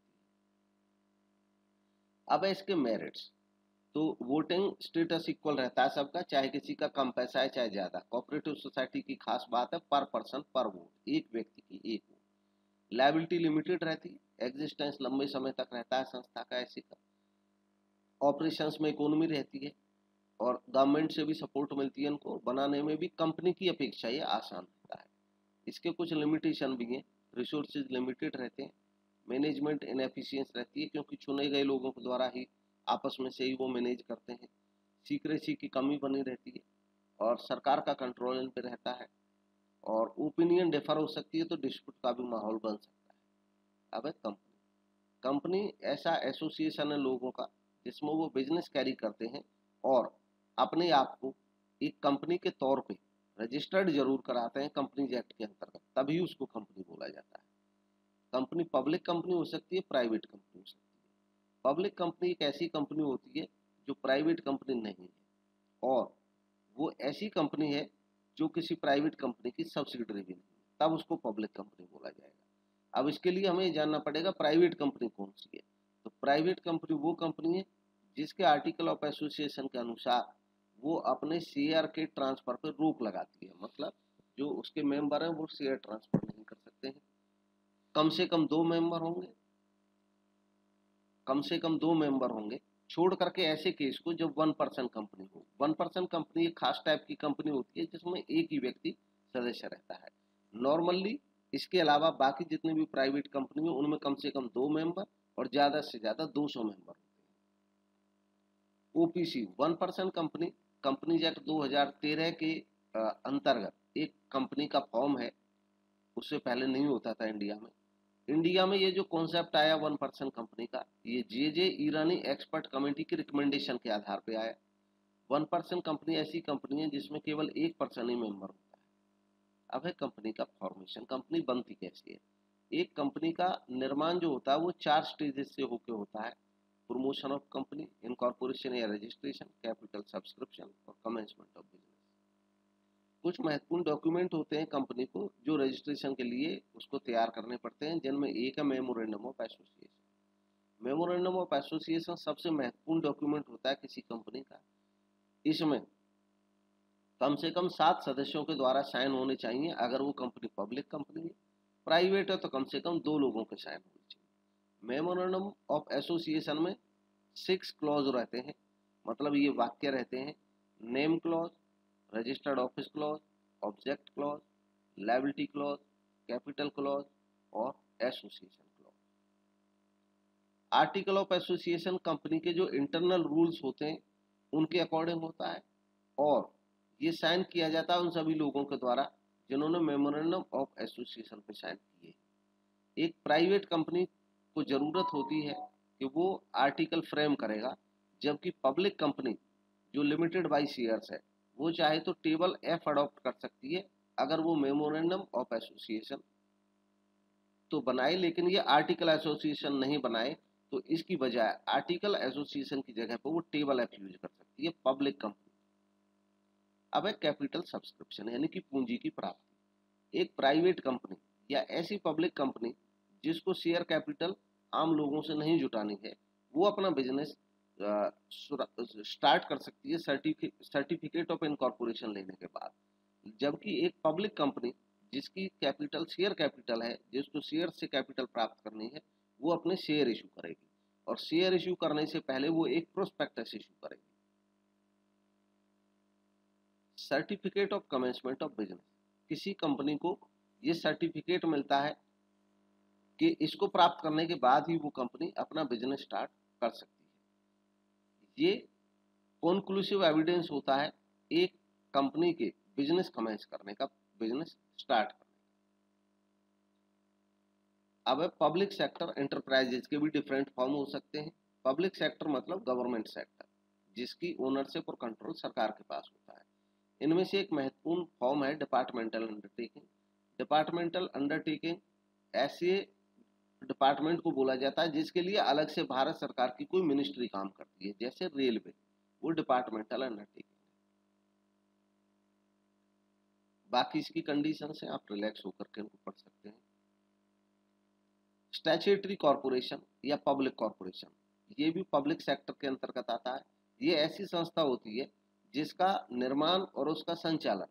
अब है इसके मेरिट्स। तो वोटिंग स्टेटस इक्वल रहता है सबका, चाहे किसी का कम पैसा है चाहे ज़्यादा। कोऑपरेटिव सोसाइटी की खास बात है पर पर्सन पर वोट, एक व्यक्ति की एक वोट। लायबिलिटी लिमिटेड रहती है, एग्जिस्टेंस लंबे समय तक रहता है संस्था का ऐसे का। ऑपरेशंस में इकोनॉमी रहती है, और गवर्नमेंट से भी सपोर्ट मिलती है इनको बनाने में भी। कंपनी की अपेक्षा ये आसान होता है। इसके कुछ लिमिटेशन भी हैं, रिसोर्सेज लिमिटेड रहते हैं, मैनेजमेंट इनएफिशिएंस रहती है क्योंकि चुने गए लोगों के द्वारा ही आपस में से ही वो मैनेज करते हैं, सीक्रेसी की कमी बनी रहती है और सरकार का कंट्रोल इन पर रहता है, और ओपिनियन डिफर हो सकती है तो डिस्प्यूट का भी माहौल बन सकता है। अब है कंपनी। कंपनी ऐसा एसोसिएशन है लोगों का जिसमें वो बिजनेस कैरी करते हैं और अपने आप को एक कंपनी के तौर पे रजिस्टर्ड जरूर कराते हैं कंपनीज एक्ट के अंतर्गत, तभी उसको कंपनी बोला जाता है। कंपनी पब्लिक कंपनी हो सकती है, प्राइवेट कंपनी हो सकती है। पब्लिक कंपनी एक ऐसी कंपनी होती है जो प्राइवेट कंपनी नहीं है, और वो ऐसी कंपनी है जो किसी प्राइवेट कंपनी की सब्सिडरी भी नहीं है, तब उसको पब्लिक कंपनी बोला जाएगा। अब इसके लिए हमें जानना पड़ेगा प्राइवेट कंपनी कौन सी है। तो प्राइवेट कंपनी वो कंपनी है जिसके आर्टिकल ऑफ एसोसिएशन के अनुसार वो अपने शेयर के ट्रांसफर पर रोक लगाती है, मतलब जो उसके मेंबर हैं वो शेयर ट्रांसफर नहीं कर सकते हैं। कम से कम दो मेंबर होंगे, कम से कम दो मेंबर होंगे, छोड़ करके ऐसे केस को जब 1% कंपनी हो। 1% कंपनी एक खास टाइप की कंपनी होती है जिसमें एक ही व्यक्ति सदस्य रहता है नॉर्मली। इसके अलावा बाकी जितनी भी प्राइवेट कंपनी है उनमें कम से कम दो मेंबर और ज्यादा से ज्यादा 200 मेंबर होते हैं। ओपीसी 1% कंपनी, कंपनीज एक्ट 2013 के अंतर्गत एक कंपनी का फॉर्म है, उससे पहले नहीं होता था इंडिया में। इंडिया में ये जो कॉन्सेप्ट आया 1% कंपनी का, ये जे ईरानी एक्सपर्ट कमेटी की रिकमेंडेशन के आधार पे आया। 1% कंपनी ऐसी कंपनी है जिसमें केवल 1% ही मेंबर होता है। अब है कंपनी का फॉर्मेशन, कंपनी बनती कैसी है। एक कंपनी का निर्माण जो होता है वो 4 स्टेजेस से होकर होता है। प्रमोशन ऑफ कंपनी, इनकॉर्पोरेशन या रजिस्ट्रेशन, कैपिटल सब्सक्रिप्शन और कमेंसमेंट ऑफ बिजनेस। कुछ महत्वपूर्ण डॉक्यूमेंट होते हैं कंपनी को जो रजिस्ट्रेशन के लिए उसको तैयार करने पड़ते हैं, जिनमें एक है memorandum of association. Memorandum of association सबसे महत्वपूर्ण डॉक्यूमेंट होता है किसी कंपनी का। इसमें कम से कम 7 सदस्यों के द्वारा साइन होने चाहिए अगर वो कंपनी पब्लिक कंपनी है। प्राइवेट है तो कम से कम 2 लोगों के साइन होने चाहिए। मेमोरेंडम ऑफ एसोसिएशन में 6 क्लॉज रहते हैं, मतलब ये वाक्य रहते हैं। Name clause, registered office clause, object clause, liability clause, capital clause और association clause. Article of association company के जो इंटरनल रूल्स होते हैं उनके अकॉर्डिंग होता है, और ये साइन किया जाता है उन सभी लोगों के द्वारा जिन्होंने मेमोरेंडम ऑफ एसोसिएशन पे साइन किए। एक प्राइवेट कंपनी को जरूरत होती है कि वो आर्टिकल फ्रेम करेगा, जबकि पब्लिक कंपनी जो लिमिटेड बाई शेयर्स है वो चाहे तो टेबल एफ अडॉप्ट कर सकती है अगर वो मेमोरेंडम ऑफ एसोसिएशन तो बनाए, लेकिन ये आर्टिकल एसोसिएशन नहीं बनाए तो इसकी बजाय आर्टिकल एसोसिएशन की जगह पर वो टेबल एफ यूज कर सकती है पब्लिक कंपनी। अब है कैपिटल सब्सक्रिप्शन यानी कि पूंजी की प्राप्ति। एक प्राइवेट कंपनी या ऐसी पब्लिक कंपनी जिसको शेयर कैपिटल आम लोगों से नहीं जुटानी है, वो अपना बिजनेस स्टार्ट कर सकती है सर्टिफिकेट ऑफ इनकॉर्पोरेशन लेने के बाद। जबकि एक पब्लिक कंपनी जिसकी कैपिटल शेयर कैपिटल है, जिसको शेयर से कैपिटल प्राप्त करनी है, वो अपने शेयर इशू करेगी, और शेयर इशू करने से पहले वो एक प्रोस्पेक्टस इशू करेगी। Certificate of commencement of business, किसी कंपनी को ये सर्टिफिकेट मिलता है कि इसको प्राप्त करने के बाद ही वो कंपनी अपना बिजनेस स्टार्ट कर सकती है। ये कॉन्क्लूसिव एविडेंस होता है एक कंपनी के बिजनेस कमेंस करने का, बिजनेस स्टार्ट करने का। अब पब्लिक सेक्टर एंटरप्राइजेज के भी डिफरेंट फॉर्म हो सकते हैं। पब्लिक सेक्टर मतलब गवर्नमेंट सेक्टर, जिसकी ओनरशिप और कंट्रोल सरकार के पास होता है। इनमें से एक महत्वपूर्ण फॉर्म है डिपार्टमेंटल अंडरटेकिंग। डिपार्टमेंटल अंडरटेकिंग ऐसे डिपार्टमेंट को बोला जाता है जिसके लिए अलग से भारत सरकार की कोई मिनिस्ट्री काम करती है, जैसे रेलवे, वो डिपार्टमेंटल अंडरटेकिंग। बाकी इसकी कंडीशन है, आप रिलैक्स होकर के इनको पढ़ सकते हैं। स्टैट्यूटरी कॉर्पोरेशन या पब्लिक कॉर्पोरेशन, ये भी पब्लिक सेक्टर के अंतर्गत आता है। ये ऐसी संस्था होती है जिसका निर्माण और उसका संचालन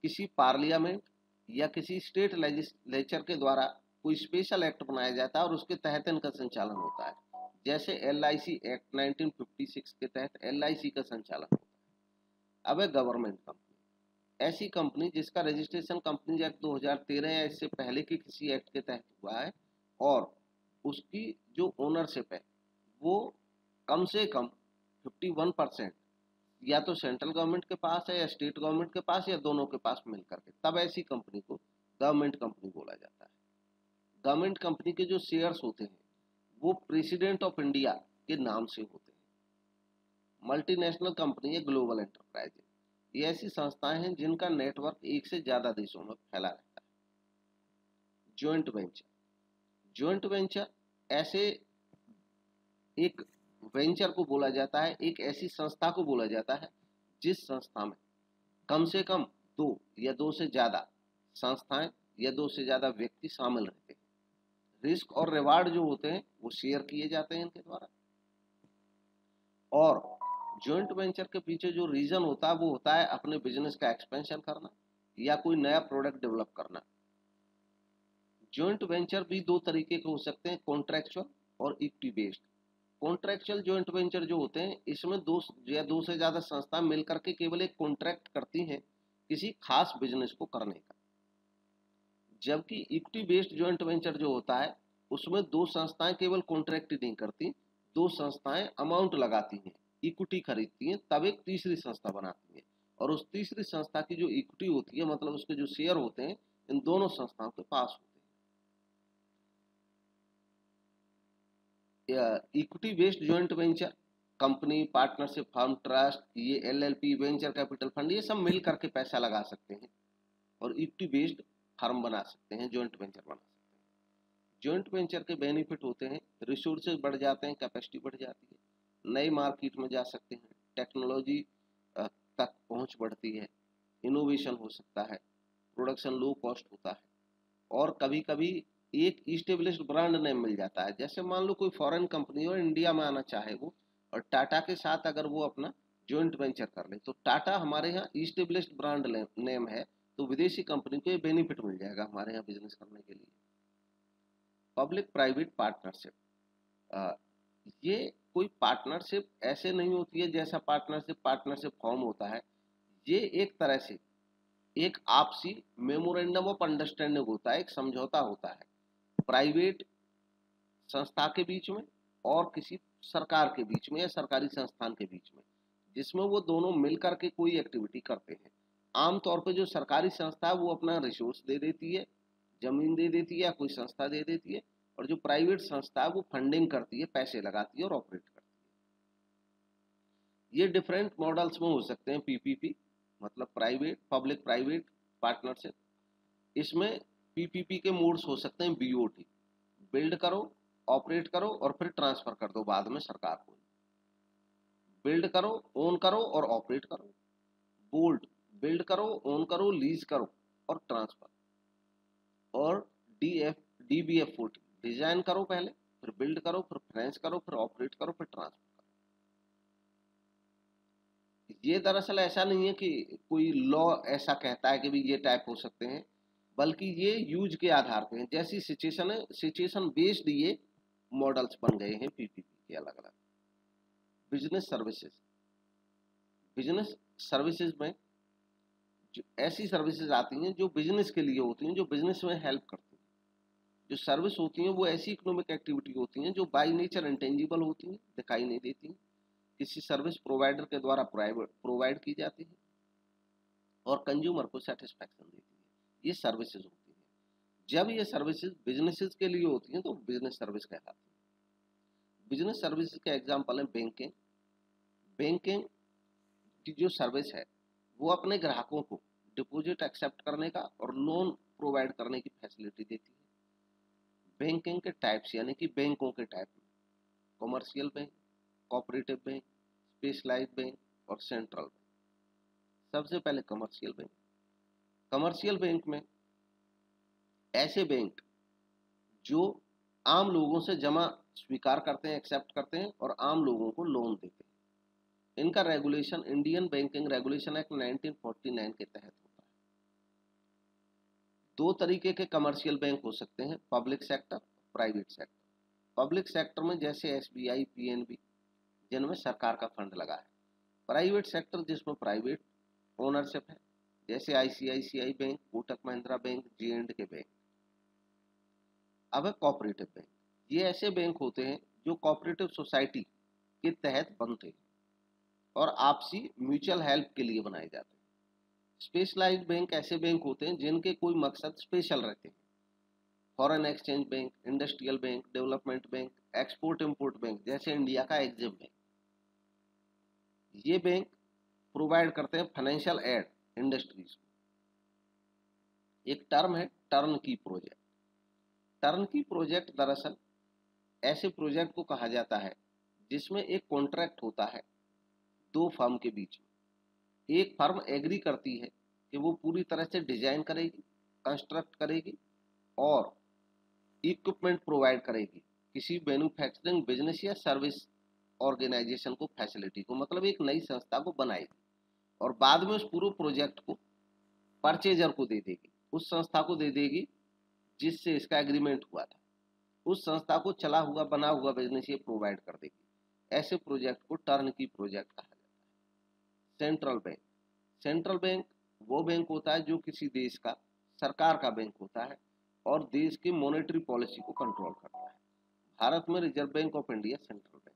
किसी पार्लियामेंट या किसी स्टेट लेजिस्लेचर के द्वारा कोई स्पेशल एक्ट बनाया जाता है और उसके तहत इनका संचालन होता है। जैसे LIC एक्ट 1956 के तहत LIC का संचालन होता है। अब है गवर्नमेंट कंपनी, ऐसी कंपनी जिसका रजिस्ट्रेशन कंपनीज एक्ट 2013 या इससे पहले के किसी एक्ट के तहत हुआ है और उसकी जो ओनरशिप है वो कम से कम 51% या तो सेंट्रल गवर्नमेंट के पास है या स्टेट गवर्नमेंट के पास या दोनों के पास मिलकर के, तब ऐसी कंपनी को गवर्नमेंट कंपनी बोला जाता है। गवर्नमेंट कंपनी के जो शेयर्स होते हैं वो प्रेसिडेंट ऑफ इंडिया के नाम से होते हैं। मल्टीनेशनल कंपनी है, ग्लोबल एंटरप्राइज है, ये ऐसी संस्थाएं हैं जिनका नेटवर्क एक से ज्यादा देशों में फैला रहता है। जॉइंट वेंचर, जॉइंट वेंचर ऐसे एक वेंचर को बोला जाता है, एक ऐसी संस्था को बोला जाता है जिस संस्था में कम से कम दो या दो से ज्यादा संस्थाएं या दो से ज्यादा व्यक्ति शामिल रहते हैं। रिस्क और रिवार्ड जो होते हैं वो शेयर किए जाते हैं इनके द्वारा। और जॉइंट वेंचर के पीछे जो रीजन होता है वो होता है अपने बिजनेस का एक्सपेंशन करना या कोई नया प्रोडक्ट डेवलप करना। जॉइंट वेंचर भी दो तरीके के हो सकते हैं, कॉन्ट्रैक्चुअल और equity based. Contractual joint venture जो होते हैं इसमें दो से ज्यादा संस्था मिलकर के केवल एक कॉन्ट्रैक्ट करती हैं किसी खास बिजनेस को करने का। जबकि इक्विटी बेस्ड जॉइंट वेंचर जो होता है उसमें दो संस्थाएं केवल कॉन्ट्रैक्ट ही नहीं करती, दो संस्थाएं अमाउंट लगाती हैं, इक्विटी खरीदती हैं, तब एक तीसरी संस्था बनाती है और उस तीसरी संस्था की जो इक्विटी होती है मतलब उसके जो शेयर होते हैं इन दोनों संस्थाओं के पास होते हैं। Equity based joint venture company, partnership firm, trust, ये LLP, वेंचर कैपिटल फंड, ये सब मिल करके पैसा लगा सकते हैं और इक्विटी बेस्ड फर्म बना सकते हैं, जॉइंट वेंचर बना सकते हैं। जॉइंट वेंचर के बेनिफिट होते हैं, रिसोर्सेज बढ़ जाते हैं, कैपेसिटी बढ़ जाती है, नई मार्केट में जा सकते हैं, टेक्नोलॉजी तक पहुंच बढ़ती है, इनोवेशन हो सकता है, प्रोडक्शन लो कॉस्ट होता है और कभी कभी एक इस्टेब्लिश्ड ब्रांड नेम मिल जाता है। जैसे मान लो कोई फॉरेन कंपनी और इंडिया में आना चाहे वो और टाटा के साथ अगर वो अपना जॉइंट वेंचर कर ले तो टाटा हमारे यहाँ इस्टेब्लिश्ड ब्रांड नेम है तो विदेशी कंपनी को ये बेनिफिट मिल जाएगा हमारे यहाँ बिजनेस करने के लिए। पब्लिक प्राइवेट पार्टनरशिप, ये कोई पार्टनरशिप ऐसे नहीं होती है जैसा पार्टनरशिप फॉर्म होता है, ये एक तरह से एक आपसी मेमोरेंडम ऑफ अंडरस्टैंडिंग होता है, एक समझौता होता है प्राइवेट संस्था के बीच में और किसी सरकार के बीच में या सरकारी संस्थान के बीच में, जिसमें वो दोनों मिलकर के कोई एक्टिविटी करते हैं। आमतौर पर जो सरकारी संस्था है वो अपना रिसोर्स दे देती है, जमीन दे देती है या कोई संस्था दे देती है और जो प्राइवेट संस्था है वो फंडिंग करती है, पैसे लगाती है और ऑपरेट करती है। ये डिफरेंट मॉडल्स में हो सकते हैं। PPP मतलब प्राइवेट पब्लिक प्राइवेट पार्टनरशिप, इसमें PPP के मोड्स हो सकते हैं BOT, बिल्ड करो, ऑपरेट करो और फिर ट्रांसफर कर दो बाद में सरकार को। बिल्ड करो, ओन करो और ऑपरेट करो। बोल्ड, बिल्ड करो, ओन करो, लीज करो और ट्रांसफर। और DBF40, डिजाइन करो पहले, फिर बिल्ड करो, फिर फाइनेंस करो, फिर ऑपरेट करो, फिर ट्रांसफर करो। ये दरअसल ऐसा नहीं है कि कोई लॉ ऐसा कहता है कि भी ये टाइप हो सकते हैं, बल्कि ये यूज के आधार पे है, जैसी सिचुएशन है सिचुएशन बेस्ड ये मॉडल्स बन गए हैं PPP के अलग अलग। बिजनेस सर्विसेज, बिजनेस सर्विसेज में जो ऐसी सर्विसेज आती हैं जो बिजनेस के लिए होती हैं, जो बिजनेस में हेल्प करती हैं। जो सर्विस होती हैं वो ऐसी इकोनॉमिक एक्टिविटी होती हैं जो बाय नेचर इंटेंजिबल होती हैं, दिखाई नहीं देती, किसी सर्विस प्रोवाइडर के द्वारा प्रोवाइड की जाती है और कंज्यूमर को सेटिस्फैक्शन देती है। ये सर्विसेज होती हैं। जब ये सर्विसेज बिजनेसेस के लिए होती हैं तो बिजनेस सर्विस कहलाती है। बिजनेस सर्विसेज के एग्जांपल है बैंकिंग। बैंकिंग की जो सर्विस है वो अपने ग्राहकों को डिपॉजिट एक्सेप्ट करने का और लोन प्रोवाइड करने की फैसिलिटी देती है। बैंकिंग के टाइप्स यानी कि बैंकों के टाइप में commercial bank, cooperative bank, specialized bank और सेंट्रल बैंक। सबसे पहले कमर्शियल बैंक। कमर्शियल बैंक में ऐसे बैंक जो आम लोगों से जमा स्वीकार करते हैं, एक्सेप्ट करते हैं और आम लोगों को लोन देते हैं। इनका regulation Indian banking regulation act 1949 के तहत होता है। दो तरीके के कमर्शियल बैंक हो सकते हैं, public sector, private sector. Public sector में जैसे एसबीआई, पीएनबी, जिनमें सरकार का फंड लगा है। प्राइवेट सेक्टर जिसमें प्राइवेट ओनरशिप है, जैसे ICICI bank, Kotak Mahindra bank, J&K bank. अब है कोऑपरेटिव बैंक। ये ऐसे बैंक होते हैं जो कोऑपरेटिव सोसाइटी के तहत बनते हैं और आपसी म्यूचुअल हेल्प के लिए बनाए जाते हैं। स्पेशलाइज्ड बैंक ऐसे बैंक होते हैं जिनके कोई मकसद स्पेशल रहते हैं। Foreign exchange bank, industrial bank, development bank, export import bank, जैसे इंडिया का एग्जिम बैंक। ये बैंक प्रोवाइड करते हैं फाइनेंशियल एड इंडस्ट्रीज को। एक टर्म है टर्न की प्रोजेक्ट। टर्न की प्रोजेक्ट दरअसल ऐसे प्रोजेक्ट को कहा जाता है जिसमें एक कॉन्ट्रैक्ट होता है दो फर्म के बीच में। एक फर्म एग्री करती है कि वो पूरी तरह से डिजाइन करेगी, कंस्ट्रक्ट करेगी और इक्विपमेंट प्रोवाइड करेगी किसी मैन्युफैक्चरिंग बिजनेस या सर्विस ऑर्गेनाइजेशन को, फैसिलिटी को, मतलब एक नई संस्था को बनाएगी और बाद में उस पूरे प्रोजेक्ट को परचेजर को दे देगी, उस संस्था को दे देगी जिससे इसका एग्रीमेंट हुआ था। उस संस्था को चला हुआ बना हुआ बिजनेस ये प्रोवाइड कर देगी। ऐसे प्रोजेक्ट को टर्न की प्रोजेक्ट कहा जाता है। Central bank. सेंट्रल बैंक वो बैंक होता है जो किसी देश का सरकार का बैंक होता है और देश की मॉनेटरी पॉलिसी को कंट्रोल करता है। भारत में reserve bank of India central bank.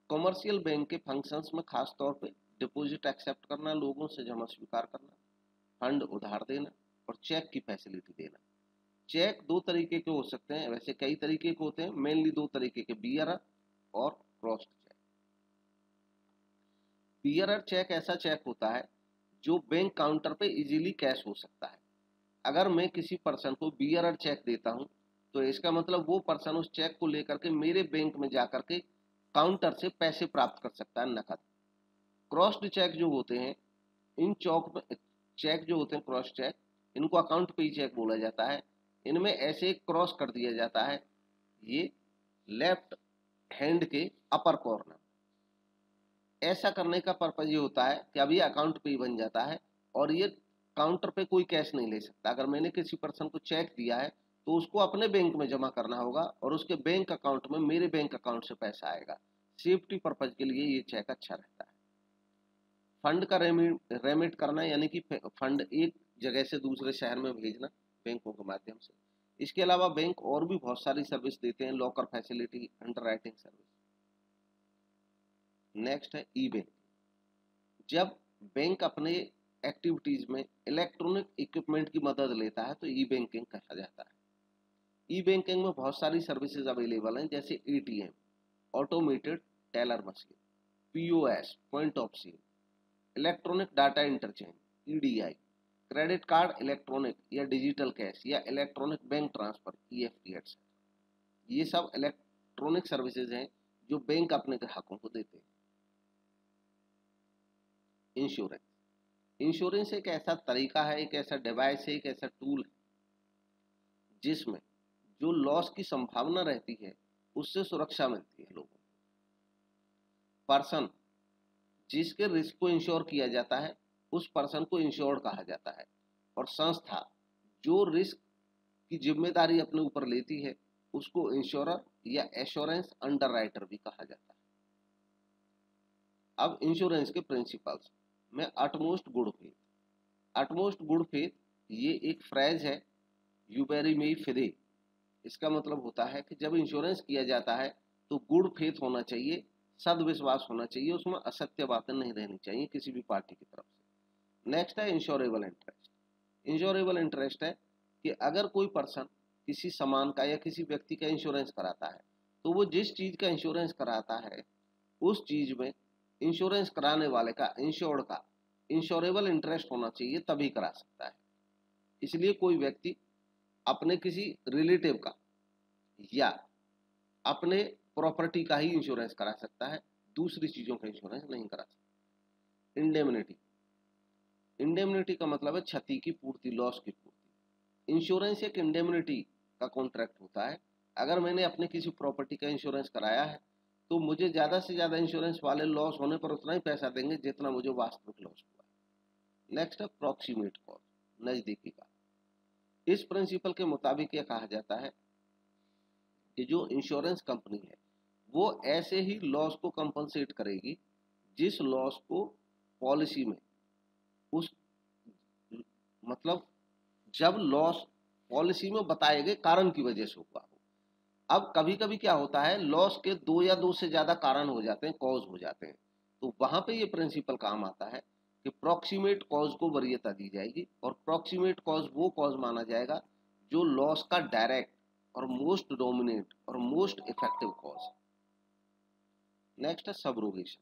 Commercial bank के फंक्शंस में खास तौर पे डिपॉजिट एक्सेप्ट करना, लोगों से जमा स्वीकार करना, फंड उधार देना और चेक की फैसिलिटी देना। चेक दो तरीके के हो सकते हैं, वैसे कई तरीके के होते हैं, मेनली दो तरीके के, बियरर और क्रॉस्ड चेक। बियरर चेक ऐसा चेक होता है जो बैंक काउंटर पे इजीली कैश हो सकता है। अगर मैं किसी पर्सन को बियरर चेक देता हूं तो इसका मतलब वो पर्सन उस चेक को लेकर के मेरे बैंक में जाकर के काउंटर से पैसे प्राप्त कर सकता है नकद। क्रॉस्ड चेक जो होते हैं, इन चौक में चेक जो होते हैं क्रॉस चेक, इनको अकाउंट पे चेक बोला जाता है। इनमें ऐसे क्रॉस कर दिया जाता है ये लेफ्ट हैंड के अपर कॉर्नर। ऐसा करने का पर्पज ये होता है कि अब ये अकाउंट पे ही बन जाता है और ये काउंटर पे कोई कैश नहीं ले सकता। अगर मैंने किसी पर्सन को चेक दिया है तो उसको अपने बैंक में जमा करना होगा और उसके बैंक अकाउंट में मेरे बैंक अकाउंट से पैसा आएगा। सेफ्टी पर्पज के लिए ये चेक अच्छा रहता है। फंड का रेमिट करना, यानी कि फंड एक जगह से दूसरे शहर में भेजना बैंकों के माध्यम से। इसके अलावा बैंक और भी बहुत सारी सर्विस देते हैं, locker facility, underwriting service. Next है ई बैंक। जब बैंक अपने एक्टिविटीज में इलेक्ट्रॉनिक इक्विपमेंट की मदद लेता है तो ई बैंकिंग कहा जाता है। ई बैंकिंग में बहुत सारी सर्विसेज अवेलेबल हैं, जैसे ATM, automated teller machine, POS, point of sale, electronic data interchange, EDI, credit card, electronic या डिजिटल कैश या electronic bank transfer, EFT etcetera. ये सब इलेक्ट्रॉनिक सर्विसेज हैं जो बैंक अपने ग्राहकों को देते हैं। इंश्योरेंस। इंश्योरेंस एक ऐसा तरीका है, एक ऐसा डिवाइस है, एक ऐसा टूल है जिसमें जो लॉस की संभावना रहती है उससे सुरक्षा मिलती है लोगों को। पर्सन जिसके रिस्क को इंश्योर किया जाता है उस पर्सन को इंश्योर्ड कहा जाता है और संस्था जो रिस्क की जिम्मेदारी अपने ऊपर लेती है उसको इंश्योरर या एश्योरेंस अंडरराइटर भी कहा जाता है। अब इंश्योरेंस के प्रिंसिपल्स में utmost good faith. Utmost good faith ये एक फ्रेज है, यूबेरी में फिदे। इसका मतलब होता है कि जब इंश्योरेंस किया जाता है तो गुड फेथ होना चाहिए, सदविश्वास होना चाहिए, उसमें असत्य बातें नहीं रहनी चाहिए किसी भी पार्टी की तरफ से। नेक्स्ट है इंश्योरेबल इंटरेस्ट। इंश्योरेबल इंटरेस्ट है कि अगर कोई पर्सन किसी सामान का या किसी व्यक्ति का इंश्योरेंस कराता है तो वो जिस चीज का इंश्योरेंस कराता है उस चीज में इंश्योरेंस कराने वाले का, इंश्योर्ड का, इंश्योरेबल इंटरेस्ट होना चाहिए, तभी करा सकता है। इसलिए कोई व्यक्ति अपने किसी रिलेटिव का या अपने प्रॉपर्टी का ही इंश्योरेंस करा सकता है, दूसरी चीजों का इंश्योरेंस नहीं करा सकता। इंडेमनिटी। इंडेमनिटी का मतलब है क्षति की पूर्ति, लॉस की पूर्ति। इंश्योरेंस एक इंडेमनिटी का कॉन्ट्रैक्ट होता है। अगर मैंने अपने किसी प्रॉपर्टी का इंश्योरेंस कराया है तो मुझे ज्यादा से ज्यादा इंश्योरेंस वाले लॉस होने पर उतना ही पैसा देंगे जितना मुझे वास्तविक लॉस हुआ है। नेक्स्ट है प्रॉक्सिमेट कॉज, नजदीकी का। इस प्रिंसिपल के मुताबिक यह कहा जाता है कि जो इंश्योरेंस कंपनी है वो ऐसे ही लॉस को कंपनसेट करेगी जिस लॉस को पॉलिसी में उस मतलब जब लॉस पॉलिसी में बताए गए कारण की वजह से हुआ हो। अब कभी कभी क्या होता है, लॉस के दो या दो से ज्यादा कारण हो जाते हैं, कॉज हो जाते हैं, तो वहां पे ये प्रिंसिपल काम आता है कि प्रॉक्सिमेट कॉज को वरीयता दी जाएगी और प्रॉक्सिमेट कॉज वो कॉज माना जाएगा जो लॉस का डायरेक्ट और मोस्ट डोमिनेंट और मोस्ट इफेक्टिव कॉज। नेक्स्ट है सबरोगेशन।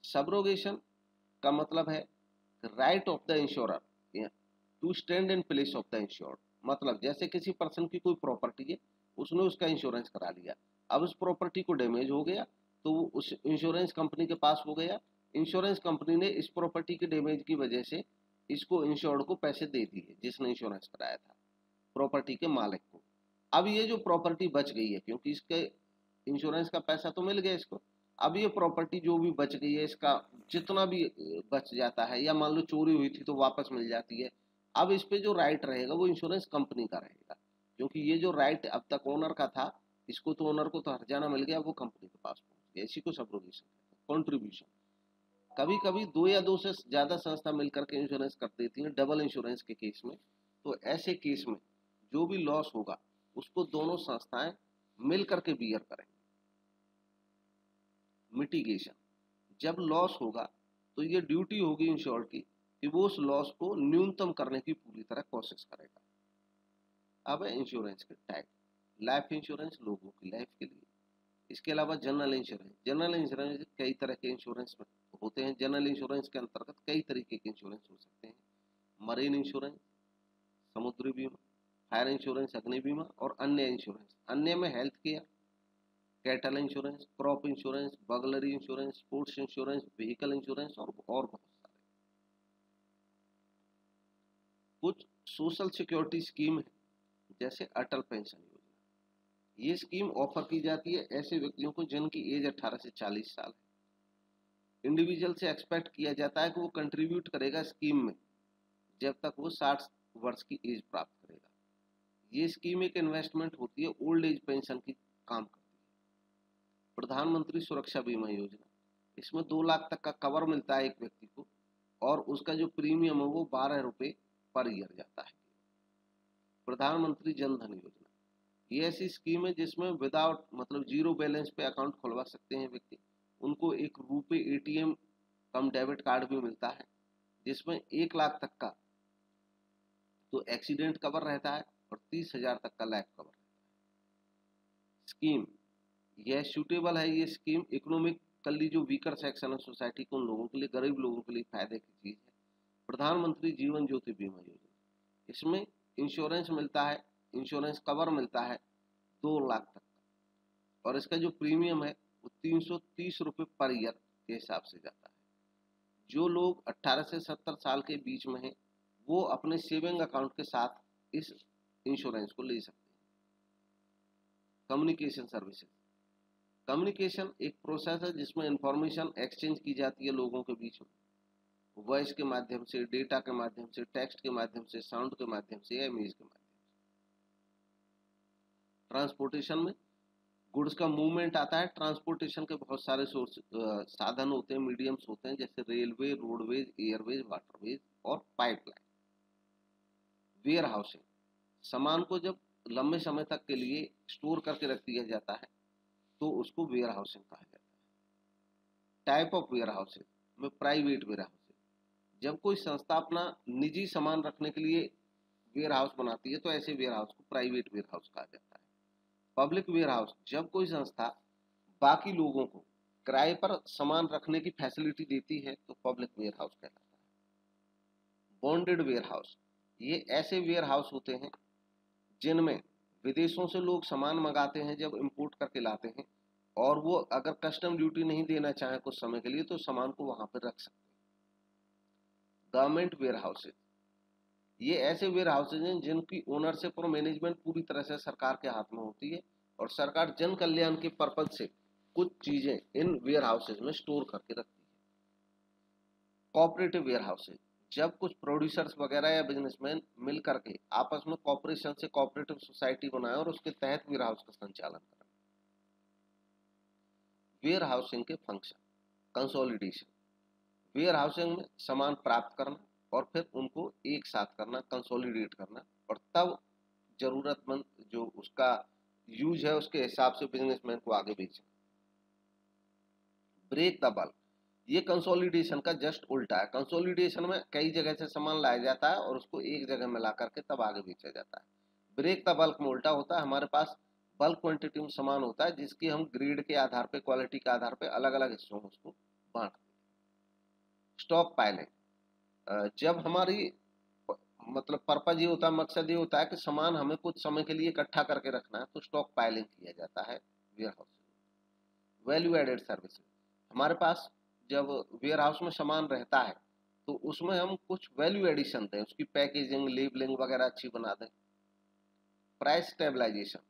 सबरोगेशन का मतलब है right of the insurer to stand in place of the insured. मतलब जैसे किसी पर्सन की कोई प्रॉपर्टी है, उसने उसका इंश्योरेंस करा लिया, अब उस प्रॉपर्टी को डैमेज हो गया तो वो उस इंश्योरेंस कंपनी के पास हो गया। इंश्योरेंस कंपनी ने इस प्रॉपर्टी के डैमेज की वजह से इसको इंश्योर्ड को पैसे दे दिए जिसने इंश्योरेंस कराया था प्रॉपर्टी के मालिक को। अब ये जो प्रॉपर्टी बच गई है, क्योंकि इसके इंश्योरेंस का पैसा तो मिल गया इसको, अब ये प्रॉपर्टी जो भी बच गई है इसका जितना भी बच जाता है, या मान लो चोरी हुई थी तो वापस मिल जाती है, अब इस पे जो राइट रहेगा वो इंश्योरेंस कंपनी का रहेगा, क्योंकि ये जो राइट अब तक ओनर का था, इसको तो ओनर को तो हर्जाना मिल गया, वो कंपनी के पास पहुंच गया। इसी को सबरोगेशन कहते हैं। कॉन्ट्रीब्यूशन, कभी कभी दो या दो से ज्यादा संस्था मिलकर के इंश्योरेंस कर देती हैं डबल इंश्योरेंस के केस में, तो ऐसे केस में जो भी लॉस होगा उसको दोनों संस्थाएं मिलकर के बियर करेंगे। मिटिगेशन, जब लॉस होगा तो ये ड्यूटी होगी इंश्योर्ड की कि वो उस लॉस को न्यूनतम करने की पूरी तरह कोशिश करेगा। अब है इंश्योरेंस के टाइप। लाइफ इंश्योरेंस लोगों की लाइफ के लिए, इसके अलावा जनरल इंश्योरेंस। जनरल इंश्योरेंस कई तरह के इंश्योरेंस होते हैं। जनरल इंश्योरेंस के अंतर्गत कई तरीके के इंश्योरेंस हो सकते हैं। मरीन इंश्योरेंस, समुद्री बीमा, फायर इंश्योरेंस अग्नि बीमा, और अन्य इंश्योरेंस। अन्य में health care, cattle insurance, crop insurance, burglary insurance, sports insurance, vehicle insurance और बहुत सारे। कुछ सोशल सिक्योरिटी स्कीम है जैसे अटल पेंशन योजना। ये स्कीम ऑफर की जाती है ऐसे व्यक्तियों को जिनकी एज 18 से 40 साल है। इंडिविजुअल से एक्सपेक्ट किया जाता है कि वो कंट्रीब्यूट करेगा स्कीम में जब तक वो 60 वर्ष की एज प्राप्त करेगा। ये स्कीम एक इन्वेस्टमेंट होती है, ओल्ड एज पेंशन की काम करती है। प्रधानमंत्री सुरक्षा बीमा योजना, इसमें 2 लाख तक का कवर मिलता है एक व्यक्ति को, और उसका जो प्रीमियम है वो 12 रुपए पर ईयर जाता है। प्रधानमंत्री जन धन योजना, ये ऐसी स्कीम है जिसमें विदाउट मतलब जीरो बैलेंस पे अकाउंट खुलवा सकते हैं व्यक्ति। उनको एक रुपए एटीएम कम डेबिट कार्ड भी मिलता है जिसमें 1 लाख तक का तो एक्सीडेंट कवर रहता है और 30,000 तक का लाइफ कवर रहता है। स्कीम यह सूटेबल है, ये स्कीम इकोनॉमिकली जो वीकर सेक्शन है सोसाइटी के, उन लोगों के लिए, गरीब लोगों के लिए फायदे की चीज है। प्रधानमंत्री जीवन ज्योति बीमा योजना, इसमें इंश्योरेंस मिलता है, इंश्योरेंस कवर मिलता है 2 लाख तक का, और इसका जो प्रीमियम है वो 330 रुपये पर ईयर के हिसाब से जाता है। जो लोग 18 से 70 साल के बीच में हैं वो अपने सेविंग अकाउंट के साथ इस इंश्योरेंस को ले सकते हैं। कम्युनिकेशन सर्विसेज, कम्युनिकेशन एक प्रोसेस है जिसमें इंफॉर्मेशन एक्सचेंज की जाती है लोगों के बीच में, वॉइस के माध्यम से, डेटा के माध्यम से, टेक्स्ट के माध्यम से, साउंड के माध्यम से या इमेज के माध्यम से। ट्रांसपोर्टेशन में गुड्स का मूवमेंट आता है। ट्रांसपोर्टेशन के बहुत सारे सोर्स साधन होते हैं, मीडियम्स होते हैं, जैसे रेलवे, रोडवेज, एयरवेज, वाटरवेज और पाइपलाइन। वेयर हाउसिंग, सामान को जब लंबे समय तक के लिए स्टोर करके रख दिया जाता है तो उसको वेयर हाउसिंग कहा जाता है। टाइप ऑफ वेयर हाउसिंग में प्राइवेट वेयर हाउसिंग, जब कोई संस्था अपना निजी सामान रखने के लिए वेयर हाउस बनाती है तो ऐसे वेयर हाउस को प्राइवेट वेयर हाउस कहा जाता है। पब्लिक वेयर हाउस, जब कोई संस्था बाकी लोगों को किराए पर सामान रखने की फैसिलिटी देती है तो पब्लिक वेयर हाउस कहलाता है। बॉन्डेड वेयर हाउस, ये ऐसे वेयर हाउस होते हैं जिनमें विदेशों से लोग सामान मंगाते हैं, जब इंपोर्ट करके लाते हैं, और वो अगर कस्टम ड्यूटी नहीं देना चाहे कुछ समय के लिए तो सामान को वहां पर रख सकते हैं। गवर्नमेंट वेयर हाउसेज, ये ऐसे वेयर हाउसेज हैं जिनकी ओनरशिप और मैनेजमेंट पूरी तरह से सरकार के हाथ में होती है, और सरकार जन कल्याण के पर्पज से कुछ चीजें इन वेयर हाउसेज में स्टोर करके रखती है। कोऑपरेटिव वेयर हाउसेज, जब कुछ प्रोड्यूसर्स वगैरह या बिजनेसमैन मिल करके आपस में कॉर्पोरेशन से कोऑपरेटिव सोसाइटी बनाए और उसके तहत वेयर हाउस का संचालन करें। वेयर हाउसिंग के फंक्शन, कंसोलिडेशन, वेयर हाउसिंग में सामान प्राप्त करना और फिर उनको एक साथ करना, कंसोलिडेट करना, और तब जरूरतमंद जो उसका यूज है उसके हिसाब से बिजनेसमैन को आगे बेचना। ब्रेक द बल्क, ये कंसोलिडेशन का जस्ट उल्टा है। कंसोलिडेशन में कई जगह से सामान लाया जाता है और उसको एक जगह में ला करके तब आगे बेचा जाता है। ब्रेक द बल्क में उल्टा होता है, हमारे पास बल्क क्वांटिटी में सामान होता है जिसकी हम ग्रेड के आधार पे, क्वालिटी के आधार पे अलग अलग हिस्सों में उसको बांटते हैं। स्टॉक पाइलिंग, जब हमारी मतलब पर्पज ये होता है, मकसद ये होता है कि सामान हमें कुछ समय के लिए इकट्ठा करके रखना है, तो स्टॉक पाइलिंग किया जाता है warehouse. Value added services, हमारे पास जब वेयर हाउस में सामान रहता है तो उसमें हम कुछ वैल्यू एडिशन दें, उसकी पैकेजिंग, लेबलिंग वगैरह अच्छी बना दें। प्राइस स्टेबलाइजेशन,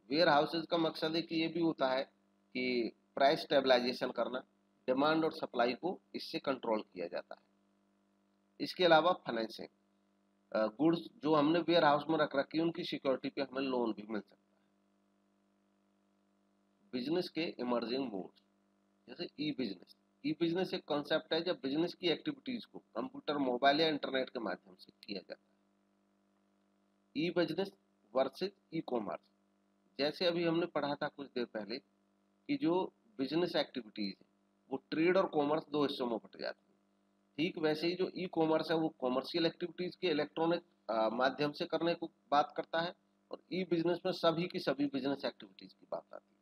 वेयर हाउसेज का मकसद है कि ये भी होता है कि प्राइस स्टेबलाइजेशन करना, डिमांड और सप्लाई को इससे कंट्रोल किया जाता है। इसके अलावा फाइनेंसिंग, गुड्स जो हमने वेयर हाउस में रख रखी है उनकी सिक्योरिटी पे हमें लोन भी मिल सकता है। बिजनेस के इमर्जिंग मोड्स, जैसे ई बिजनेस। ई बिजनेस एक कॉन्सेप्ट है जब बिजनेस की एक्टिविटीज को कंप्यूटर, मोबाइल या इंटरनेट के माध्यम से किया जाता है। ई बिजनेस वर्सेस ई कॉमर्स, जैसे अभी हमने पढ़ा था कुछ देर पहले कि जो बिजनेस एक्टिविटीज है वो ट्रेड और कॉमर्स दो हिस्सों में बट जाती है। ठीक वैसे ही जो ई कॉमर्स है वो कॉमर्शियल एक्टिविटीज के इलेक्ट्रॉनिक माध्यम से करने को बात करता है, और ई बिजनेस में सभी की सभी बिजनेस एक्टिविटीज की बात आती है।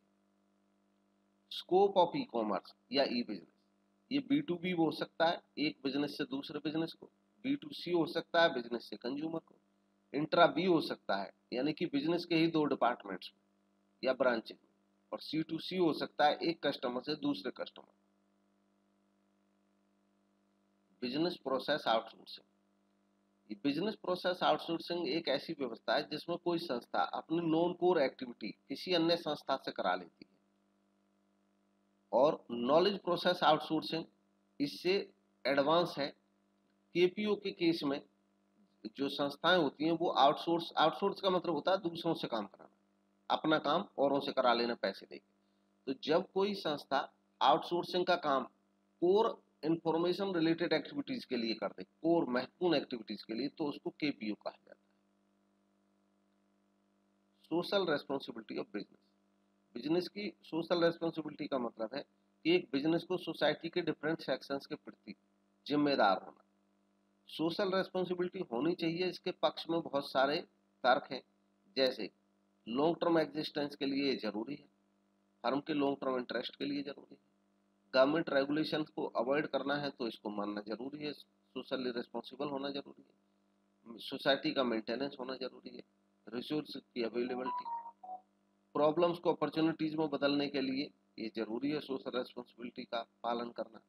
स्कोप ऑफ ई कॉमर्स या ई बिजनेस, ये B2B हो सकता है, एक बिजनेस से दूसरे बिजनेस को। B2C हो सकता है, बिजनेस से कंज्यूमर को। इंट्रा बी हो सकता है, यानी कि बिजनेस के ही दो डिपार्टमेंट्स में या ब्रांचेज में। और C2C हो सकता है, एक कस्टमर से दूसरे customer. Business process outsourcing, business process outsourcing एक ऐसी व्यवस्था है जिसमें कोई संस्था अपनी नॉन कोर एक्टिविटी किसी अन्य संस्था से करा लेती है। और नॉलेज प्रोसेस आउटसोर्सिंग इससे एडवांस है। KPO के केस में जो संस्थाएं होती हैं वो आउटसोर्स, आउटसोर्स का मतलब होता है दूसरों से काम कराना, अपना काम औरों से करा लेना पैसे देके। तो जब कोई संस्था आउटसोर्सिंग का काम कोर इंफॉर्मेशन रिलेटेड एक्टिविटीज के लिए कर दे, कोर महत्वपूर्ण एक्टिविटीज के लिए, तो उसको KPO कहा जाता है। Social responsibility of business, business की सोशल रेस्पॉन्सिबिलिटी का मतलब है कि एक बिजनेस को सोसाइटी के डिफरेंट सेक्शंस के प्रति जिम्मेदार होना। सोशल रेस्पॉन्सिबिलिटी होनी चाहिए, इसके पक्ष में बहुत सारे तर्क हैं, जैसे लॉन्ग टर्म एग्जिस्टेंस के लिए जरूरी है, फर्म के लॉन्ग टर्म इंटरेस्ट के लिए जरूरी है, गवर्नमेंट रेगुलेशन को अवॉइड करना है तो इसको मानना जरूरी है, सोशली रिस्पॉन्सिबल होना जरूरी है, सोसाइटी का मेंटेनेंस होना जरूरी है, रिसोर्स की अवेलेबिलिटी, प्रॉब्लम्स को अपॉर्चुनिटीज में बदलने के लिए ये जरूरी है सोशल रेस्पॉन्सिबिलिटी का पालन करना।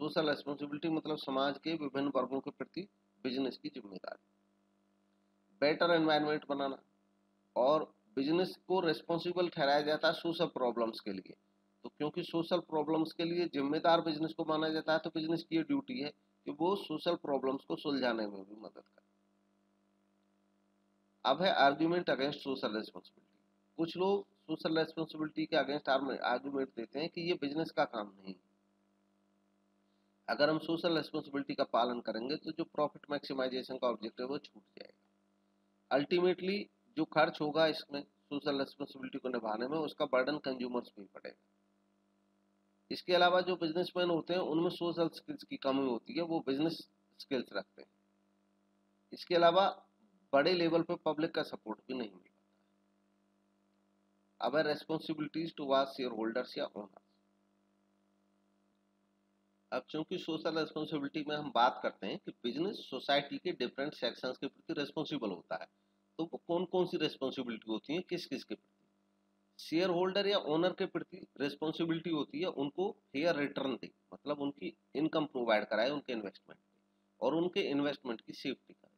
सोशल रेस्पॉन्सिबिलिटी मतलब समाज के विभिन्न वर्गों के प्रति बिजनेस की जिम्मेदारी। बेटर एनवायरनमेंट बनाना, और बिजनेस को रेस्पॉन्सिबल ठहराया जाता है सोशल प्रॉब्लम्स के लिए। तो क्योंकि सोशल प्रॉब्लम्स के लिए जिम्मेदार बिजनेस को माना जाता है, तो बिजनेस की ये ड्यूटी है कि वो सोशल प्रॉब्लम्स को सुलझाने में भी मदद करे। अब है आर्ग्यूमेंट अगेंस्ट सोशल रेस्पॉन्सिबिलिटी। कुछ लोग सोशल रेस्पॉन्सिबिलिटी के अगेंस्ट आर्ग्यूमेंट देते हैं कि ये बिजनेस का काम नहीं, अगर हम सोशल रेस्पॉन्सिबिलिटी का पालन करेंगे तो जो प्रॉफिट मैक्सिमाइजेशन का ऑब्जेक्टिव है वो छूट जाएगा। अल्टीमेटली जो खर्च होगा इसमें सोशल रेस्पॉन्सिबिलिटी को निभाने में, उसका बर्डन कंज्यूमर्स पे पड़ेगा। इसके अलावा जो बिजनेसमैन होते हैं उनमें सोशल स्किल्स की कमी होती है, वो बिजनेस स्किल्स रखते हैं। इसके अलावा बड़े लेवल पे पब्लिक का सपोर्ट भी नहीं मिल पाता। अब है रेस्पॉन्सिबिलिटीज टुवर्ड्स शेयर होल्डर्स या ओनर्स। अब चूंकि सोशल रेस्पॉन्सिबिलिटी में हम बात करते हैं कि बिजनेस सोसाइटी के डिफरेंट सेक्शंस के प्रति रेस्पॉन्सिबल होता है, तो वो कौन कौन सी रेस्पॉन्सिबिलिटी होती है, किस किस के प्रति। शेयर होल्डर या ओनर के प्रति रेस्पॉन्सिबिलिटी होती है उनको फेयर रिटर्न दे, मतलब उनकी इनकम प्रोवाइड कराए उनके इन्वेस्टमेंट और उनके इन्वेस्टमेंट की सेफ्टी कराए।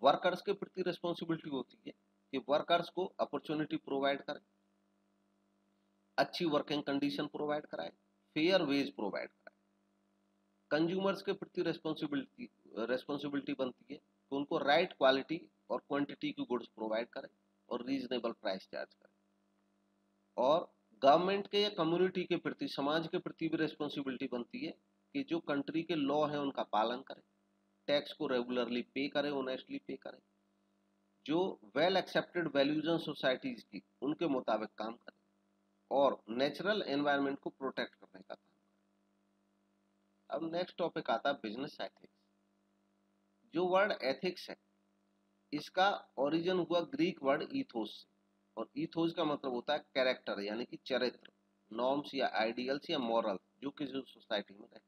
वर्कर्स के प्रति रेस्पॉन्सिबिलिटी होती है कि वर्कर्स को अपॉर्चुनिटी प्रोवाइड करें, अच्छी वर्किंग कंडीशन प्रोवाइड कराए, फेयर वेज प्रोवाइड कराए। कंज्यूमर्स के प्रति रेस्पॉन्सिबिलिटी बनती है कि उनको राइट क्वालिटी और क्वांटिटी की गुड्स प्रोवाइड करें और रीजनेबल प्राइस चार्ज करें। और गवर्नमेंट के या कम्युनिटी के प्रति, समाज के प्रति भी रेस्पॉन्सिबिलिटी बनती है कि जो कंट्री के लॉ हैं उनका पालन करें, टैक्स को रेगुलरली पे करें, ऑनेस्टली पे करें, जो वेल एक्सेप्टेड वैल्यूज हैं सोसाइटीज की उनके मुताबिक काम करें और नेचुरल एनवायरनमेंट को प्रोटेक्ट करने का काम करें। अब नेक्स्ट टॉपिक आता है बिजनेस एथिक्स। जो वर्ड एथिक्स है इसका ओरिजिन हुआ ग्रीक वर्ड ईथोस से, और ईथोस का मतलब होता है कैरेक्टर यानी कि चरित्र, नॉर्म्स या आइडियल्स या मॉरल जो किसी सोसाइटी में रहते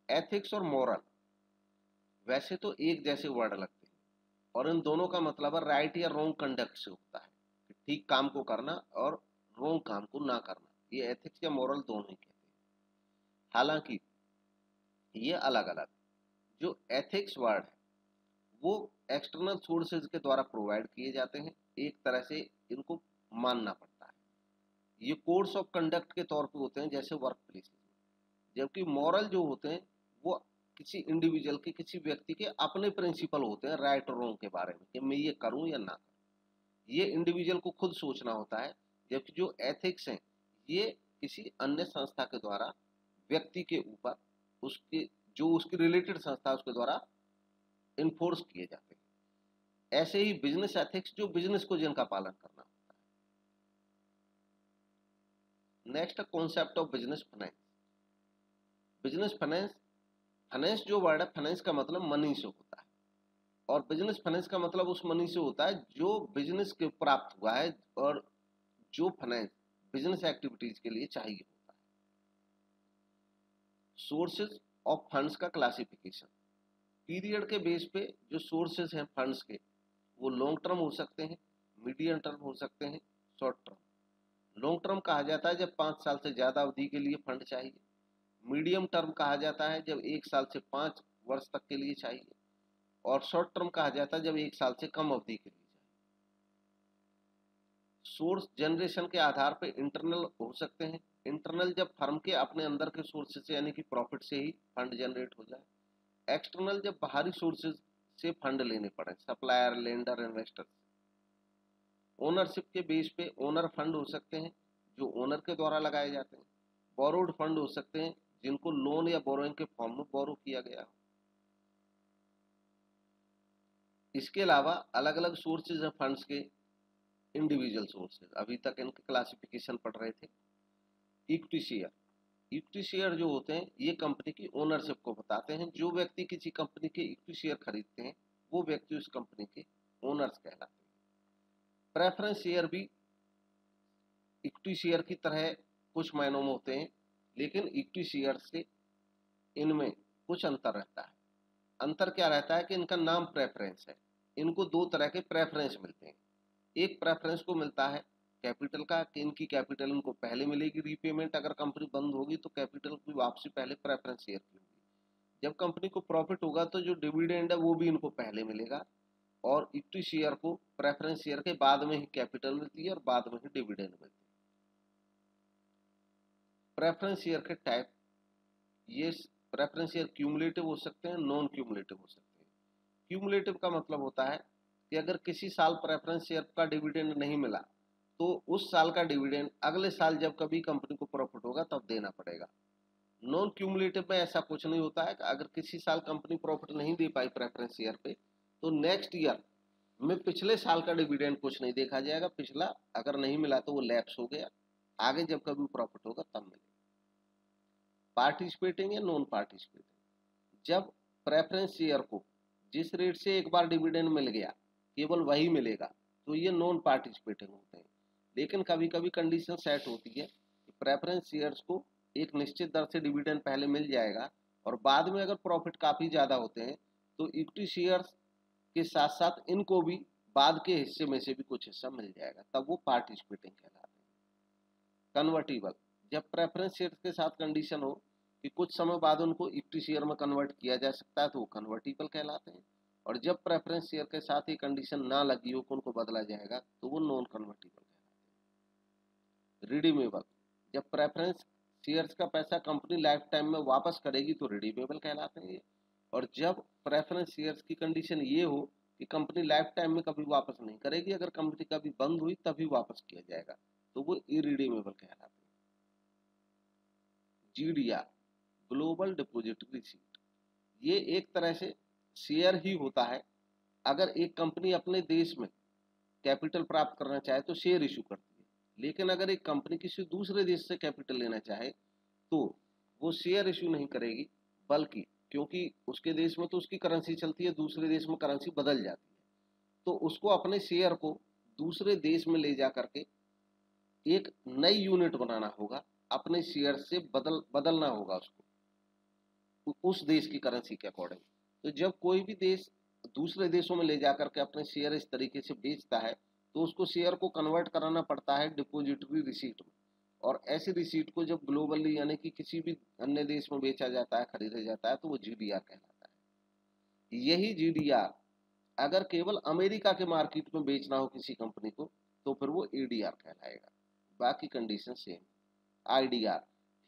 हैं। एथिक्स और मॉरल वैसे तो एक जैसे वर्ड लगते हैं और इन दोनों का मतलब है राइट या रॉन्ग कंडक्ट से होता है, कि ठीक काम को करना और रॉन्ग काम को ना करना, ये एथिक्स या मॉरल दोनों ही कहते हैं। हालांकि ये अलग अलग, जो एथिक्स वर्ड है वो एक्सटर्नल सोर्सेज के द्वारा प्रोवाइड किए जाते हैं, एक तरह से इनको मानना पड़ता है। ये कोड्स ऑफ कंडक्ट के तौर पे होते हैं जैसे वर्क प्लेस में, जबकि मॉरल जो होते हैं वो किसी इंडिविजुअल के, किसी व्यक्ति के अपने प्रिंसिपल होते हैं राइट और रॉन्ग के बारे में, कि मैं ये करूं या ना करूं, ये इंडिविजुअल को खुद सोचना होता है। जबकि जो एथिक्स हैं ये किसी अन्य संस्था के द्वारा व्यक्ति के ऊपर, उसके जो उसकी रिलेटेड संस्था उसके द्वारा इन्फोर्स किए जाते हैं। ऐसे ही बिजनेस एथिक्स जो बिजनेस को जिनका पालन करना होता है। Next concept of business finance. Business finance, finance जो वर्ड है, फाइनेंस का मतलब मनी से होता है और बिजनेस फाइनेंस का मतलब उस मनी से होता है जो बिजनेस के प्राप्त हुआ है और जो फाइनेंस बिजनेस एक्टिविटीज के लिए चाहिए होता है। सोर्सेज ऑफ फंड्स का क्लासिफिकेशन। पीरियड के बेस पे जो सोर्सेज हैं फंड्स के वो लॉन्ग टर्म हो सकते हैं, मीडियम टर्म हो सकते हैं, शॉर्ट टर्म। लॉन्ग टर्म कहा जाता है जब 5 साल से ज़्यादा अवधि के लिए फंड चाहिए। मीडियम टर्म कहा जाता है जब 1 साल से 5 वर्ष तक के लिए चाहिए। और शॉर्ट टर्म कहा जाता है जब 1 साल से कम अवधि के लिए चाहिए। सोर्स जनरेशन के आधार पर इंटरनल हो सकते हैं। इंटरनल जब फर्म के अपने अंदर के सोर्सेज से यानी कि प्रॉफिट से ही फंड जनरेट हो जाए। एक्सटर्नल जब बाहरी सोर्सेज से फंड लेने पड़े, सप्लायर, लेंडर, इन्वेस्टर। ओनरशिप के बेस पे ओनर फंड हो सकते हैं जो ओनर के द्वारा लगाए जाते हैं। बोरोड फंड हो सकते हैं जिनको लोन या बोरोइंग के फॉर्म में बोरो किया गया हो। इसके अलावा अलग अलग सोर्सेज हैं फंड्स के, इंडिविजुअल सोर्सेज, अभी तक इनके क्लासिफिकेशन पढ़ रहे थे। इक्विटी शेयर, इक्विटी शेयर जो होते हैं ये कंपनी की ओनरशिप को बताते हैं। जो व्यक्ति किसी कंपनी के इक्विटी शेयर खरीदते हैं वो व्यक्ति उस कंपनी के ओनर्स कहलाते हैं। प्रेफरेंस शेयर भी इक्विटी शेयर की तरह कुछ मायनों में होते हैं, लेकिन इक्विटी शेयर से इनमें कुछ अंतर रहता है। अंतर क्या रहता है कि इनका नाम प्रेफरेंस है। इनको दो तरह के प्रेफरेंस मिलते हैं। एक प्रेफरेंस को मिलता है कैपिटल का, कि इनकी कैपिटल इनको पहले मिलेगी, रीपेमेंट अगर कंपनी बंद होगी तो कैपिटल की वापसी पहले प्रेफरेंस शेयर की होगी। जब कंपनी को प्रॉफिट होगा तो जो डिविडेंड है वो भी इनको पहले मिलेगा। और इक्विटी शेयर को प्रेफरेंस शेयर के बाद में ही कैपिटल मिलती है और बाद में ही डिविडेंड मिलती है। प्रेफरेंस शेयर के टाइप, ये प्रेफरेंस शेयर क्यूमुलेटिव हो सकते हैं, नॉन क्यूमुलेटिव हो सकते हैं। क्यूमुलेटिव का मतलब होता है कि अगर किसी साल प्रेफरेंस शेयर का डिविडेंड नहीं मिला तो उस साल का डिविडेंड अगले साल जब कभी कंपनी को प्रॉफिट होगा तब देना पड़ेगा। नॉन क्यूमुलेटिव में ऐसा कुछ नहीं होता है कि अगर किसी साल कंपनी प्रॉफिट नहीं दे पाई प्रेफरेंस शेयर पे तो नेक्स्ट ईयर में पिछले साल का डिविडेंड कुछ नहीं देखा जाएगा। पिछला अगर नहीं मिला तो वो लैप्स हो गया, आगे जब कभी प्रॉफिट होगा तब मिलेगा। पार्टिसिपेटिंग या नॉन पार्टिसिपेटिंग, जब प्रेफरेंस शेयर को जिस रेट से एक बार डिविडेंड मिल गया केवल वही मिलेगा तो ये नॉन पार्टिसिपेटिंग होते हैं। लेकिन कभी कभी कंडीशन सेट होती है कि प्रेफरेंस शेयर्स को एक निश्चित दर से डिविडेंड पहले मिल जाएगा और बाद में अगर प्रॉफिट काफ़ी ज़्यादा होते हैं तो इक्विटी शेयर्स के साथ साथ इनको भी बाद के हिस्से में से भी कुछ हिस्सा मिल जाएगा, तब वो पार्टिसिपेटिंग कहलाते हैं। कन्वर्टिबल, जब प्रेफरेंस शेयर के साथ कंडीशन हो कि कुछ समय बाद उनको इक्विटी शेयर में कन्वर्ट किया जा सकता है तो वो कन्वर्टिबल कहलाते हैं। और जब प्रेफरेंस शेयर के साथ ये कंडीशन ना लगी हो कि उनको बदला जाएगा तो वो नॉन कन्वर्टिबल कहलाते हैं। रिडीमेबल, जब प्रेफरेंस शेयर्स का पैसा कंपनी लाइफ टाइम में वापस करेगी तो रिडीमेबल कहलाते हैं ये। और जब प्रेफरेंस शेयर्स की कंडीशन ये हो कि कंपनी लाइफ टाइम में कभी वापस नहीं करेगी, अगर कंपनी कभी बंद हुई तभी वापस किया जाएगा, तो वो इरिडीमेबल कहलाते हैं। जीडीआर, ग्लोबल डिपॉजिटरी रिसीट, ये एक तरह से शेयर ही होता है। अगर एक कंपनी अपने देश में कैपिटल प्राप्त करना चाहे तो शेयर इशू करती है, लेकिन अगर एक कंपनी किसी दूसरे देश से कैपिटल लेना चाहे तो वो शेयर इशू नहीं करेगी, बल्कि क्योंकि उसके देश में तो उसकी करेंसी चलती है, दूसरे देश में करेंसी बदल जाती है, तो उसको अपने शेयर को दूसरे देश में ले जा करके एक नई यूनिट बनाना होगा, अपने शेयर से बदलना होगा उसको उस देश की करेंसी के अकॉर्डिंग। तो जब कोई भी देश दूसरे देशों में ले जाकर के अपने शेयर इस तरीके से बेचता है तो उसको शेयर को कन्वर्ट कराना पड़ता है डिपॉजिटरी रिसीट में, और ऐसी रिसीट को जब ग्लोबली यानी कि किसी भी अन्य देश में बेचा जाता है, खरीदा जाता है, तो वो जीडीआर कहलाता है। यही जीडीआर अगर केवल अमेरिका के मार्केट में बेचना हो किसी कंपनी को तो फिर वो एडीआर कहलाएगा, बाकी कंडीशन सेम। आईडीआर,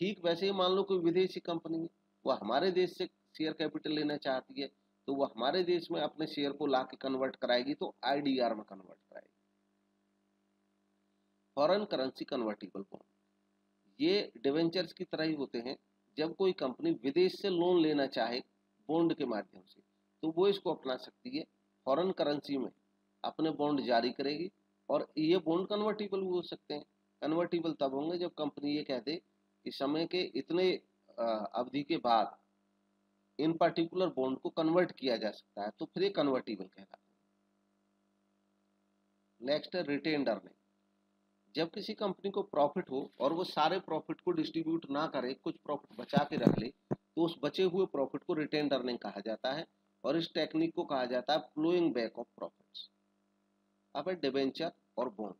ठीक वैसे ही मान लो कोई विदेशी कंपनी है, वो हमारे देश से शेयर कैपिटल लेना चाहती है, तो वो हमारे देश में अपने शेयर को ला के कन्वर्ट कराएगी तो आईडीआर में कन्वर्ट कराएगी। फॉरेन करेंसी कन्वर्टिबल बॉन्ड, ये डिवेंचर्स की तरह ही होते हैं। जब कोई कंपनी विदेश से लोन लेना चाहे बॉन्ड के माध्यम से तो वो इसको अपना सकती है, फॉरेन करेंसी में अपने बॉन्ड जारी करेगी, और ये बॉन्ड कन्वर्टिबल भी हो सकते हैं। कन्वर्टिबल तब होंगे जब कंपनी ये कह दे कि समय के इतने अवधि के बाद इन पर्टिकुलर बॉन्ड को कन्वर्ट किया जा सकता है, तो फिर ये कन्वर्टिबल कहलाता है। नेक्स्ट है रिटेन्ड अर्निंग, जब किसी कंपनी को प्रॉफिट हो और वो सारे प्रॉफिट को डिस्ट्रीब्यूट ना करे, कुछ प्रॉफिट बचा के रख ले, तो उस बचे हुए प्रॉफिट को रिटेन्ड अर्निंग कहा जाता है, और इस टेक्निक को कहा जाता है फ्लोइंग बैक ऑफ प्रॉफिट्स। अब है डिवेंचर और bond.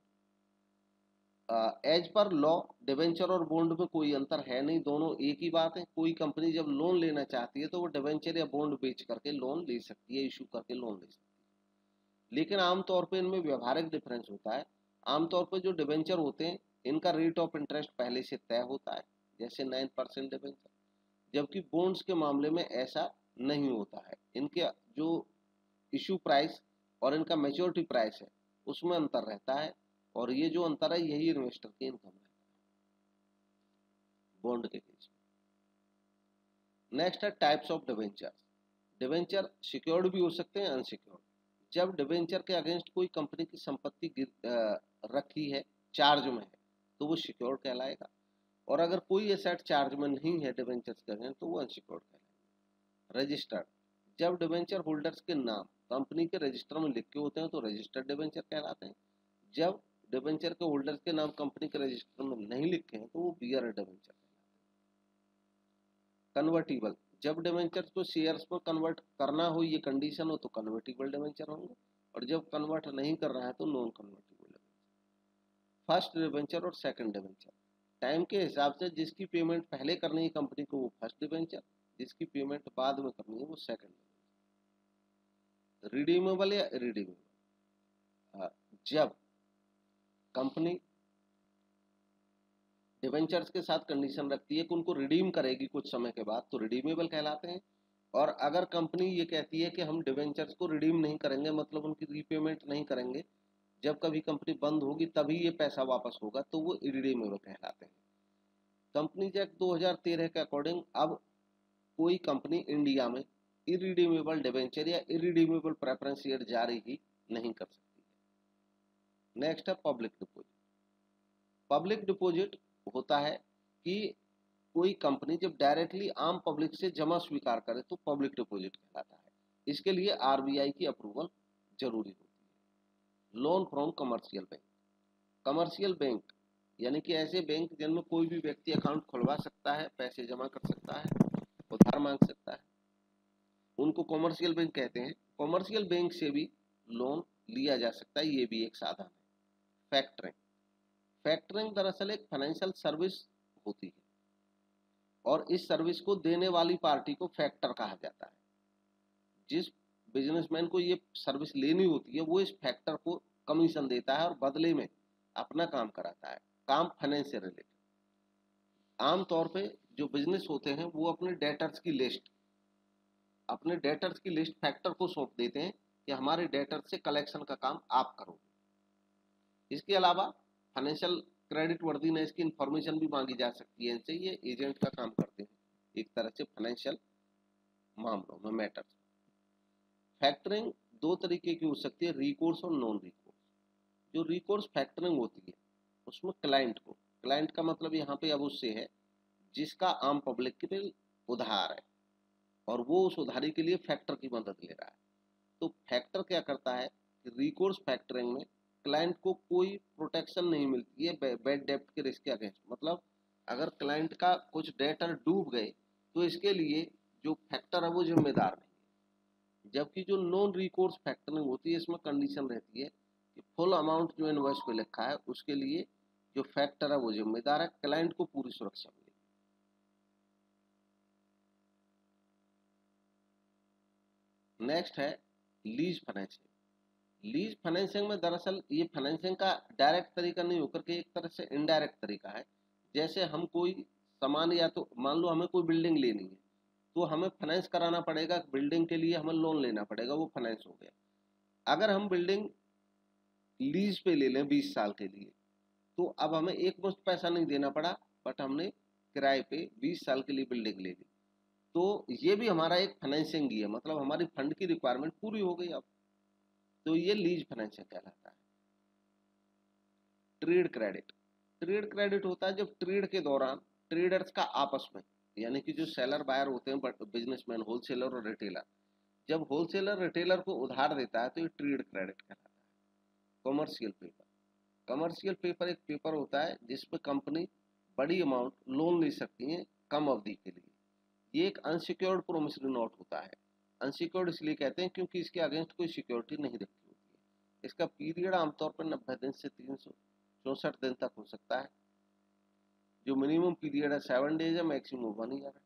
As per law debenture और बॉन्ड में कोई अंतर है नहीं, दोनों एक ही बात है। कोई कंपनी जब लोन लेना चाहती है तो वो डिवेंचर या बॉन्ड बेच करके लोन ले सकती है, इशू करके लोन ले सकती है, लेकिन आमतौर पर इनमें व्यवहारिक डिफरेंस होता है। आमतौर पर जो डिवेंचर होते हैं इनका रेट ऑफ इंटरेस्ट पहले से तय होता है, जैसे 9% डिवेंचर, जबकि बॉन्ड्स के मामले में ऐसा नहीं होता है। इनके जो इशू प्राइस और इनका मैच्योरिटी प्राइस है उसमें अंतर रहता है, और ये जो अंतर है यही इन्वेस्टर की इनकम है बॉन्ड के केस में। नेक्स्ट है types of debenture. Debenture secured भी हो सकते हैं, अनसिक्योर्ड। जब डिवेंचर के अगेंस्ट कोई कंपनी की संपत्ति रखी है, चार्ज में है, तो वो सिक्योर्ड कहलाएगा, और अगर कोई एसेट चार्ज में नहीं है डिवेंचर्स के अगेंस्ट तो वो अनसिक्योर्ड कहलाएगा। रजिस्टर्ड, जब डिवेंचर होल्डर्स के नाम कंपनी के रजिस्टर में लिखे होते हैं तो रजिस्टर्ड डिवेंचर कहलाते हैं। जब डिवेंचर के होल्डर्स के नाम कंपनी के रजिस्टर में नहीं लिखे हैं तो वो बियर डिवेंचर कहलाते हैं। कन्वर्टिबल, जब डिवेंचर को शेयर्स में कन्वर्ट करना हो, ये कंडीशन हो, तो कन्वर्टिबल डिवेंचर होंगे, और जब कन्वर्ट नहीं कर रहा है तो non convertible debenture. First debenture और सेकंड डिवेंचर, टाइम के हिसाब से जिसकी पेमेंट पहले करनी है कंपनी को वो फर्स्ट डिवेंचर, जिसकी पेमेंट बाद में करनी है वो सेकंड डिवेंचर। रिडीमेबल या इरिडीमेबल, जब कंपनी डिवेंचर्स के साथ कंडीशन रखती है कि उनको रिडीम करेगी कुछ समय के बाद तो रिडीमेबल कहलाते हैं, और अगर कंपनी ये कहती है कि हम डिवेंचर्स को रिडीम नहीं करेंगे, मतलब उनकी रीपेमेंट नहीं करेंगे, जब कभी कंपनी बंद होगी तभी ये पैसा वापस होगा, तो वो इरिडीमेबल कहलाते हैं। कंपनीज एक्ट 2013 के अकॉर्डिंग अब कोई कंपनी इंडिया में इरिडीमेबल डिवेंचर या इरिडीमेबल प्रेफरेंस शेयर जारी ही नहीं कर सकती है। नेक्स्ट है पब्लिक डिपोजिट। पब्लिक डिपोजिट होता है कि कोई कंपनी जब डायरेक्टली आम पब्लिक से जमा स्वीकार करे तो पब्लिक डिपोजिट कहलाता है। इसके लिए आरबीआई की अप्रूवल जरूरी होती है। Loan from commercial bank, commercial bank यानी कि ऐसे बैंक जिनमें कोई भी व्यक्ति अकाउंट खुलवा सकता है, पैसे जमा कर सकता है, उधार मांग सकता है, उनको कमर्शियल बैंक कहते हैं। कमर्शियल बैंक से भी लोन लिया जा सकता है, ये भी एक साधन है। फैक्टरिंग, फैक्टरिंग दरअसल एक फाइनेंशियल सर्विस होती है, और इस सर्विस को देने वाली पार्टी को फैक्टर कहा जाता है। जिस बिजनेसमैन को ये सर्विस लेनी होती है वो इस फैक्टर को कमीशन देता है और बदले में अपना काम कराता है, काम फाइनेंस से रिलेटेड। आमतौर पे जो बिजनेस होते हैं वो अपने डेटर्स की लिस्ट फैक्टर को सौंप देते हैं कि हमारे डेटर से कलेक्शन का काम आप करो। इसके अलावा फाइनेंशियल क्रेडिट वर्दीनेस की इंफॉर्मेशन भी मांगी जा सकती है इनसे। ये एजेंट का काम करते हैं एक तरह से फाइनेंशियल मामलों में, मैटर्स। फैक्टरिंग दो तरीके की हो सकती है, रिकोर्स और नॉन रिकोर्स। जो रिकोर्स फैक्टरिंग होती है उसमें क्लाइंट का मतलब यहाँ पे अब उससे है जिसका आम पब्लिक के पे उधार है और वो उस उधारी के लिए फैक्टर की मदद ले रहा है। तो फैक्टर क्या करता है कि रिकोर्स फैक्टरिंग में क्लाइंट को कोई प्रोटेक्शन नहीं मिलती है बैड डेब्ट के रिस्क के अगेंस्ट। मतलब अगर क्लाइंट का कुछ डेटर डूब गए तो इसके लिए जो फैक्टर है वो जिम्मेदार नहीं है। जबकि जो नॉन रिकोर्स फैक्टरिंग होती है इसमें कंडीशन रहती है कि फुल अमाउंट जो इनवॉइस पे लिखा है उसके लिए जो फैक्टर है वो जिम्मेदार है, क्लाइंट को पूरी सुरक्षा मिलेगी। नेक्स्ट है लीज फाइनेंसिंग। लीज फाइनेंसिंग में दरअसल ये फाइनेंसिंग का डायरेक्ट तरीका नहीं होकर के एक तरह से इनडायरेक्ट तरीका है। जैसे हम कोई सामान, या तो मान लो हमें कोई बिल्डिंग लेनी है तो हमें फाइनेंस कराना पड़ेगा, बिल्डिंग के लिए हमें लोन लेना पड़ेगा, वो फाइनेंस हो गया। अगर हम बिल्डिंग लीज पे ले लें 20 साल के लिए तो अब हमें एक मुश्त पैसा नहीं देना पड़ा, बट हमने किराए पे 20 साल के लिए बिल्डिंग ले ली। तो ये भी हमारा एक फाइनेंसिंग ही है, मतलब हमारी फंड की रिक्वायरमेंट पूरी हो गई अब। तो ये लीज फाइनेंसिंग कहलाता है। ट्रेड क्रेडिट होता है जब ट्रेड के दौरान ट्रेडर्स का आपस में, यानी कि जो सेलर बायर होते हैं बिजनेसमैन, होलसेलर और रिटेलर, जब होलसेलर रिटेलर को उधार देता है तो ये ट्रेड क्रेडिट कहलाता है। कमर्शियल पेपर एक पेपर होता है जिसपे कंपनी बड़ी अमाउंट लोन ले सकती है कम अवधि के लिए। ये एक अनसिक्योर्ड प्रोमिसरी नोट होता है। अनसिक्योर्ड इसलिए कहते हैं क्योंकि इसके अगेंस्ट कोई सिक्योरिटी नहीं रखी होती है। इसका पीरियड आमतौर पर 90 दिन से 364 दिन तक हो सकता है। जो मिनिमम पीरियड है 7 डेज है, मैक्सिमम 1 ईयर है।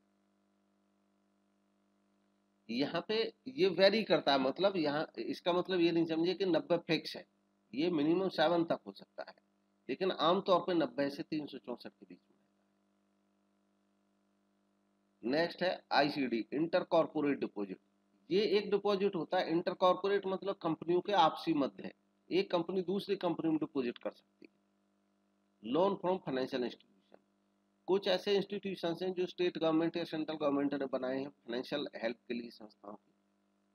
यहाँ पे ये वेरी करता है, मतलब यहाँ इसका मतलब ये नहीं समझे कि 90 फिक्स है, ये मिनिमम 7 तक हो सकता है, लेकिन आमतौर पे 90 से 364 के बीच में। नेक्स्ट है आईसीडी, इंटर कॉर्पोरेट डिपॉजिट। ये एक डिपॉजिट होता है, इंटर कॉर्पोरेट मतलब कंपनियों के आपसी मध्य है, एक कंपनी दूसरी कंपनी में डिपॉजिट कर सकती है। लोन फ्रॉम फाइनेंशियल इंस्टीट्यूशन, कुछ ऐसे इंस्टीट्यूशन हैं जो स्टेट गवर्नमेंट या सेंट्रल गवर्नमेंट ने बनाए हैं फाइनेंशियल हेल्प के लिए संस्थाओं की।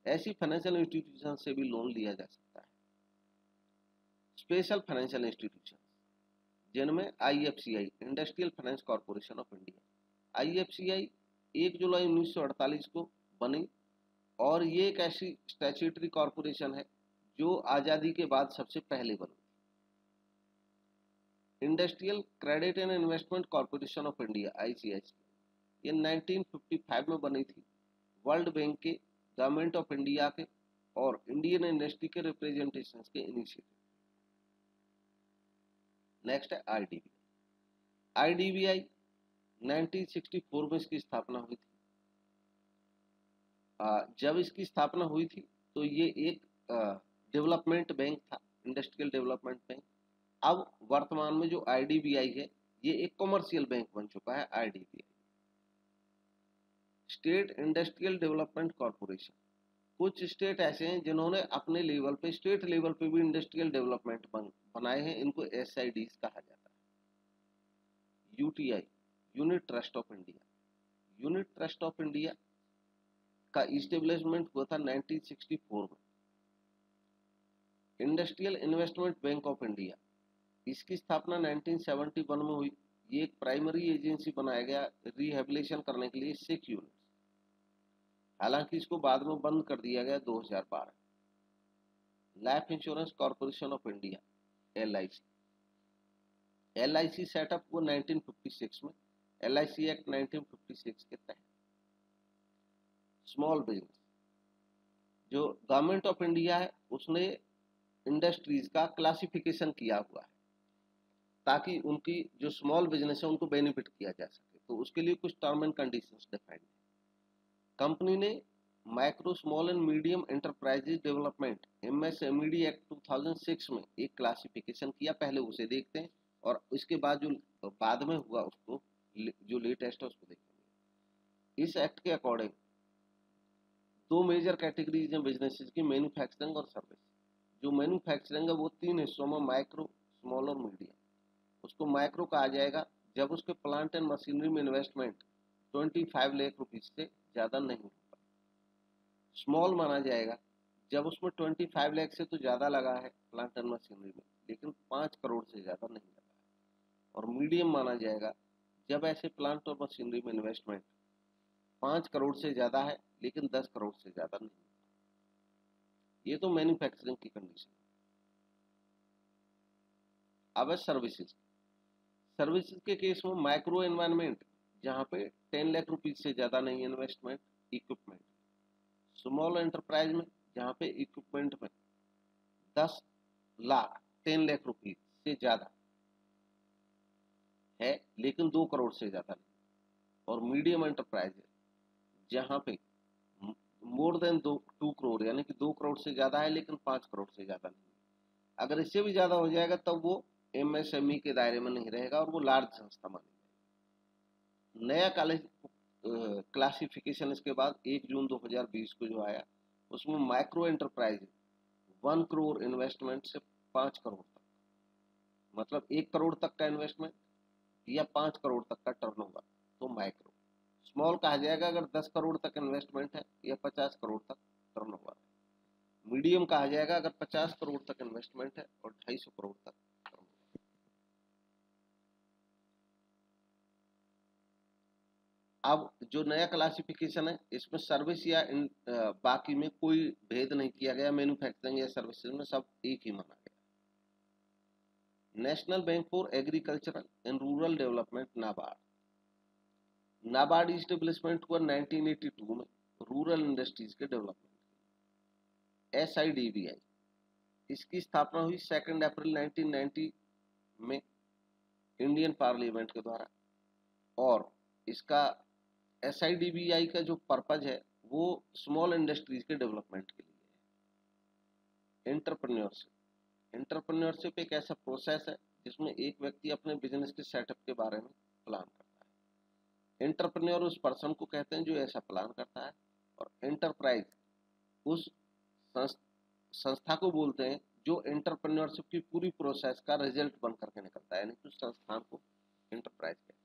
ऐसी फाइनेंशियल इंस्टीट्यूशन से भी लोन लिया जा सकता है। स्पेशल फाइनेंशियल इंस्टीट्यूशन जिनमें IFCI, industrial finance corporation of India. IFCI 1 जुलाई 1948 को बनी और ये एक ऐसी स्टैट्यूटरी कॉर्पोरेशन है जो आज़ादी के बाद सबसे पहले बनी। Industrial Credit and Investment Corporation of India ICIC, ये 1955 में बनी थी। वर्ल्ड बैंक के, गवर्नमेंट ऑफ इंडिया के और इंडियन इंडस्ट्री के रिप्रेजेंटेशन के इनिशिएटिव। नेक्स्ट है आईडीबीआई। आईडीबीआई 1964 में इसकी स्थापना हुई थी। जब इसकी स्थापना हुई थी तो ये एक डेवलपमेंट बैंक था, इंडस्ट्रियल डेवलपमेंट बैंक। अब वर्तमान में जो आईडीबीआई है ये एक कमर्शियल बैंक बन चुका है IDBI. State industrial development corporation, कुछ स्टेट ऐसे हैं जिन्होंने अपने लेवल पे, स्टेट लेवल पे भी इंडस्ट्रियल डेवलपमेंट बनाए हैं, इनको एसआईडीज कहा जाता है। UTI, unit trust of India. Unit trust of India का इस्टेब्लिशमेंट हुआ था 1964 में। Industrial investment bank of India, इसकी स्थापना 1971 में हुई। ये एक प्राइमरी एजेंसी बनाया गया रिहेबिलिटेशन करने के लिए 6 यूनिट। हालांकि इसको बाद में बंद कर दिया गया 2012। Life insurance corporation of India, LIC. LIC setup हुआ 1956 में, एलआईसी एक्ट 1956 के तहत। स्मॉल बिजनेस, जो गवर्नमेंट ऑफ इंडिया है उसने इंडस्ट्रीज का क्लासिफिकेशन किया हुआ है ताकि उनकी जो स्मॉल बिजनेस है उनको बेनिफिट किया जा सके, तो उसके लिए कुछ टर्म एंड कंडीशंस डिफाइंड है। कंपनी ने micro small and medium enterprises development MSMED act 2006 में एक क्लासिफिकेशन किया, पहले उसे देखते हैं और इसके बाद जो बाद में हुआ उसको जो लेटेस्ट है उसको देखेंगे। इस एक्ट के अकॉर्डिंग दो मेजर कैटेगरीज हैं बिजनेसेस की, मैन्युफैक्चरिंग और सर्विस। जो मैन्युफैक्चरिंग है वो तीन हिस्सों में, माइक्रो, स्मॉल और मीडियम। उसको माइक्रो कहा जाएगा जब उसके प्लांट एंड मशीनरी में इन्वेस्टमेंट 25 लाख रुपीज से ज़्यादा नहीं होगा। स्मॉल माना जाएगा जब उसमें 25 लाख से तो ज़्यादा लगा है प्लांट एंड मशीनरी में, लेकिन 5 करोड़ से ज़्यादा नहीं लगा है। और मीडियम माना जाएगा जब ऐसे प्लांट और मशीनरी में इन्वेस्टमेंट 5 करोड़ से ज़्यादा है लेकिन 10 करोड़ से ज़्यादा नहीं। ये तो मैन्युफैक्चरिंग की कंडीशन। अब है सर्विसेज। सर्विसेज के केस में माइक्रो एनवायरनमेंट जहाँ पे 10 लाख रुपीज से ज़्यादा नहीं इन्वेस्टमेंट इक्विपमेंट। स्मॉल एंटरप्राइज में जहाँ पे इक्विपमेंट में 10 लाख रुपीज से ज़्यादा है लेकिन 2 करोड़ से ज़्यादा नहीं। और मीडियम एंटरप्राइज है जहाँ पे मोर देन 2 करोड़ यानी कि 2 करोड़ से ज़्यादा है लेकिन 5 करोड़ से ज़्यादा नहीं। अगर इससे भी ज़्यादा हो जाएगा तब वो एमएसएमई के दायरे में नहीं रहेगा और वो लार्ज संस्था मानी जाएगी। नया क्लासिफिकेशन इसके बाद 1 जून 2020 को जो आया उसमें माइक्रो एंटरप्राइज 1 करोड़ इन्वेस्टमेंट से 5 करोड़ तक, मतलब 1 करोड़ तक का इन्वेस्टमेंट या 5 करोड़ तक का टर्नओवर, तो माइक्रो। स्मॉल कहा जाएगा अगर 10 करोड़ तक इन्वेस्टमेंट है या 50 करोड़ तक टर्नओवर है। मीडियम कहा जाएगा अगर 50 करोड़ तक इन्वेस्टमेंट है और 250 करोड़ तक टर्नओवर। अब जो नया क्लासिफिकेशन है इसमें सर्विस या बाकी में कोई भेद नहीं किया गया, मैन्युफैक्चरिंग या सर्विसेज में सब एक ही माना गया। National bank for agricultural and rural development NABARD. NABARD establishment हुआ 1982 में रूरल इंडस्ट्रीज के डेवलपमेंट। SIDBI इसकी स्थापना हुई 2 अप्रैल 1990 में इंडियन पार्लियामेंट के द्वारा। और इसका SIDBI का जो पर्पज है वो स्मॉल इंडस्ट्रीज के डेवलपमेंट के लिए है। एंटरप्रेन्योरशिप एक ऐसा प्रोसेस है जिसमें एक व्यक्ति अपने बिजनेस के सेटअप के बारे में प्लान करता है। एंटरप्रेन्योर उस पर्सन को कहते हैं जो ऐसा प्लान करता है, और एंटरप्राइज उस संस्था को बोलते हैं जो एंटरप्रेन्योरशिप की पूरी प्रोसेस का रिजल्ट बन करके निकलता है, यानी कि उस संस्थान को एंटरप्राइज कहते हैं।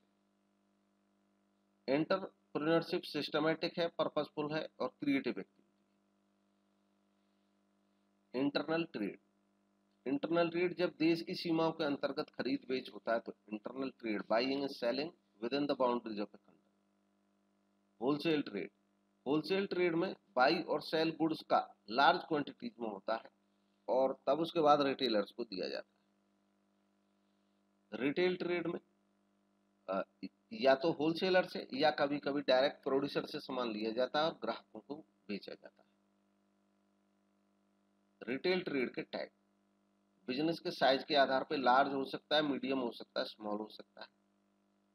एंटरप्रेन्योरशिप सिस्टमेटिक है, पर्पसफुल है और creative activity. Internal trade. Internal trade जब देश की सीमाओं के अंतर्गत खरीद बेच होता है तो internal trade buying and selling with in the boundaries of the country. Wholesale trade. Wholesale trade में बाई और सेल गुड्स का लार्ज क्वांटिटीज में होता है और तब उसके बाद रिटेलर्स को दिया जाता है। रिटेल ट्रेड में या तो होलसेलर से या कभी कभी डायरेक्ट प्रोड्यूसर से सामान लिया जाता है और ग्राहकों को बेचा जाता है। रिटेल ट्रेड के टाइप। बिजनेस के साइज के आधार पर लार्ज हो सकता है, मीडियम हो सकता है, स्मॉल हो सकता है।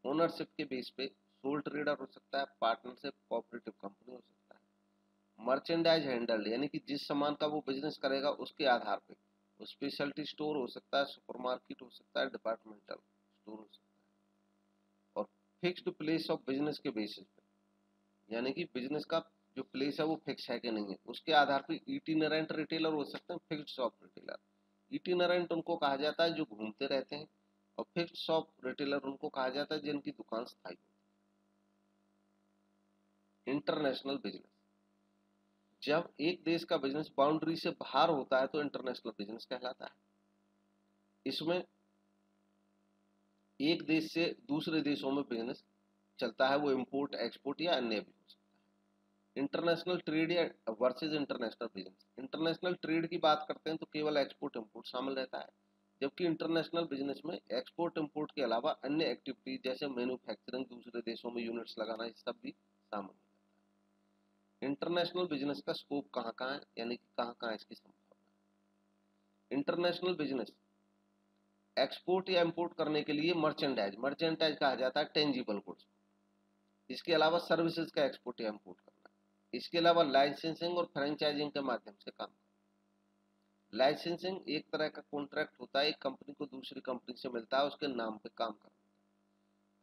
ओनरशिप के बेस पे सोल ट्रेडर हो सकता है, पार्टनरशिप, कोऑपरेटिव कंपनी हो सकता है। मर्चेंडाइज हैंडल्ड यानी कि जिस सामान का वो बिजनेस करेगा उसके आधार पे वो स्पेशलिटी स्टोर हो सकता है, सुपरमार्केट हो सकता है, डिपार्टमेंटल स्टोर हो सकता है। और फिक्स्ड प्लेस ऑफ बिजनेस के बेसिस पे, यानी कि बिजनेस का जो प्लेस है वो फिक्स है कि नहीं है उसके आधार पर इटिनरेंट रिटेलर हो सकते हैं, फिक्स्ड शॉप रिटेलर। इटिनरेंट उनको कहा जाता है जो घूमते रहते हैं, और फिक्स्ड शॉप रिटेलर उनको कहा जाता है जिनकी दुकान स्थायी होती है। International business. जब एक देश का बिजनेस बाउंड्री से बाहर होता है तो इंटरनेशनल बिजनेस कहलाता है। इसमें एक देश से दूसरे देशों में बिजनेस चलता है, वो इंपोर्ट एक्सपोर्ट या अन्य भी हो सकता है। इंटरनेशनल ट्रेड या versus international business. International trade की बात करते हैं तो केवल एक्सपोर्ट इंपोर्ट शामिल रहता है, जबकि इंटरनेशनल बिजनेस में एक्सपोर्ट इंपोर्ट के अलावा अन्य एक्टिविटीज जैसे मैन्युफैक्चरिंग, दूसरे देशों में यूनिट्स लगाना, ये सब भी शामिल है। इंटरनेशनल बिजनेस का स्कोप कहाँ कहाँ है, यानी कि कहाँ कहाँ इसकी संभावना। इंटरनेशनल बिजनेस एक्सपोर्ट या इंपोर्ट करने के लिए मर्चेंडाइज कहा जाता है टेंजिबल गुड्स। इसके अलावा सर्विसेज का एक्सपोर्ट या इंपोर्ट करना। इसके अलावा लाइसेंसिंग और फ्रेंचाइजिंग के माध्यम से काम करना। लाइसेंसिंग एक तरह का कॉन्ट्रैक्ट होता है, एक कंपनी को दूसरी कंपनी से मिलता है उसके नाम पे काम करना।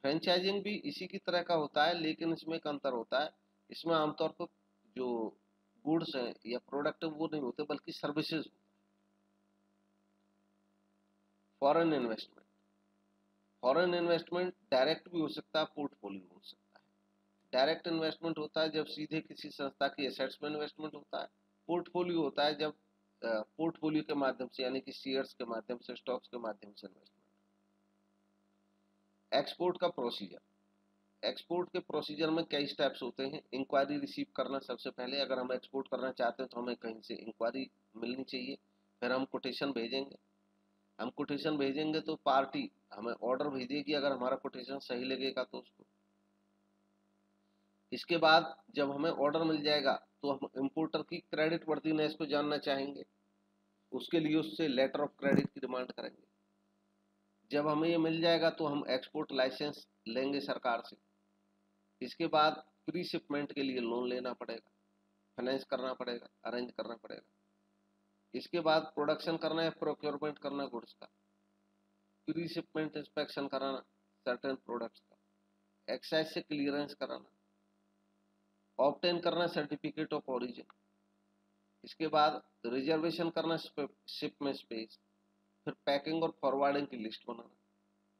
फ्रेंचाइजिंग भी इसी की तरह का होता है, लेकिन इसमें एक अंतर होता है। इसमें आमतौर पर जो गुड्स हैं या प्रोडक्ट वो नहीं होते, बल्कि services. Foreign investment, foreign investment direct भी हो सकता है, पोर्टफोलियो हो सकता है। डायरेक्ट इन्वेस्टमेंट होता है जब सीधे किसी संस्था की एसेट्स में इन्वेस्टमेंट होता है। पोर्टफोलियो होता है जब पोर्टफोलियो के माध्यम से, यानी कि शेयर्स के माध्यम से, स्टॉक्स के माध्यम से इन्वेस्टमेंट। एक्सपोर्ट का प्रोसीजर, एक्सपोर्ट के प्रोसीजर में कई स्टेप्स होते हैं। इंक्वायरी रिसीव करना, सबसे पहले अगर हम एक्सपोर्ट करना चाहते हैं तो हमें कहीं से इंक्वायरी मिलनी चाहिए। फिर हम कोटेशन भेजेंगे, हम कोटेशन भेजेंगे तो पार्टी हमें ऑर्डर भेजेगी, अगर हमारा कोटेशन सही लगेगा तो उसको। इसके बाद जब हमें ऑर्डर मिल जाएगा तो हम इम्पोर्टर की क्रेडिट वर्दीनेस को जानना चाहेंगे, उसके लिए उससे लेटर ऑफ क्रेडिट की डिमांड करेंगे। जब हमें ये मिल जाएगा तो हम एक्सपोर्ट लाइसेंस लेंगे सरकार से। इसके बाद प्री शिपमेंट के लिए लोन लेना पड़ेगा, फाइनेंस करना पड़ेगा, अरेंज करना पड़ेगा। इसके बाद प्रोडक्शन करना है, प्रोक्योरमेंट करना गुड्स का, प्री शिपमेंट इंस्पेक्शन कराना सर्टेन प्रोडक्ट्स का, एक्साइज से क्लियरेंस कराना, ऑब्टेन करना सर्टिफिकेट ऑफ ओरिजिन। इसके बाद रिजर्वेशन करना शिप में स्पेस, फिर पैकिंग और फॉरवर्डिंग की लिस्ट बनाना,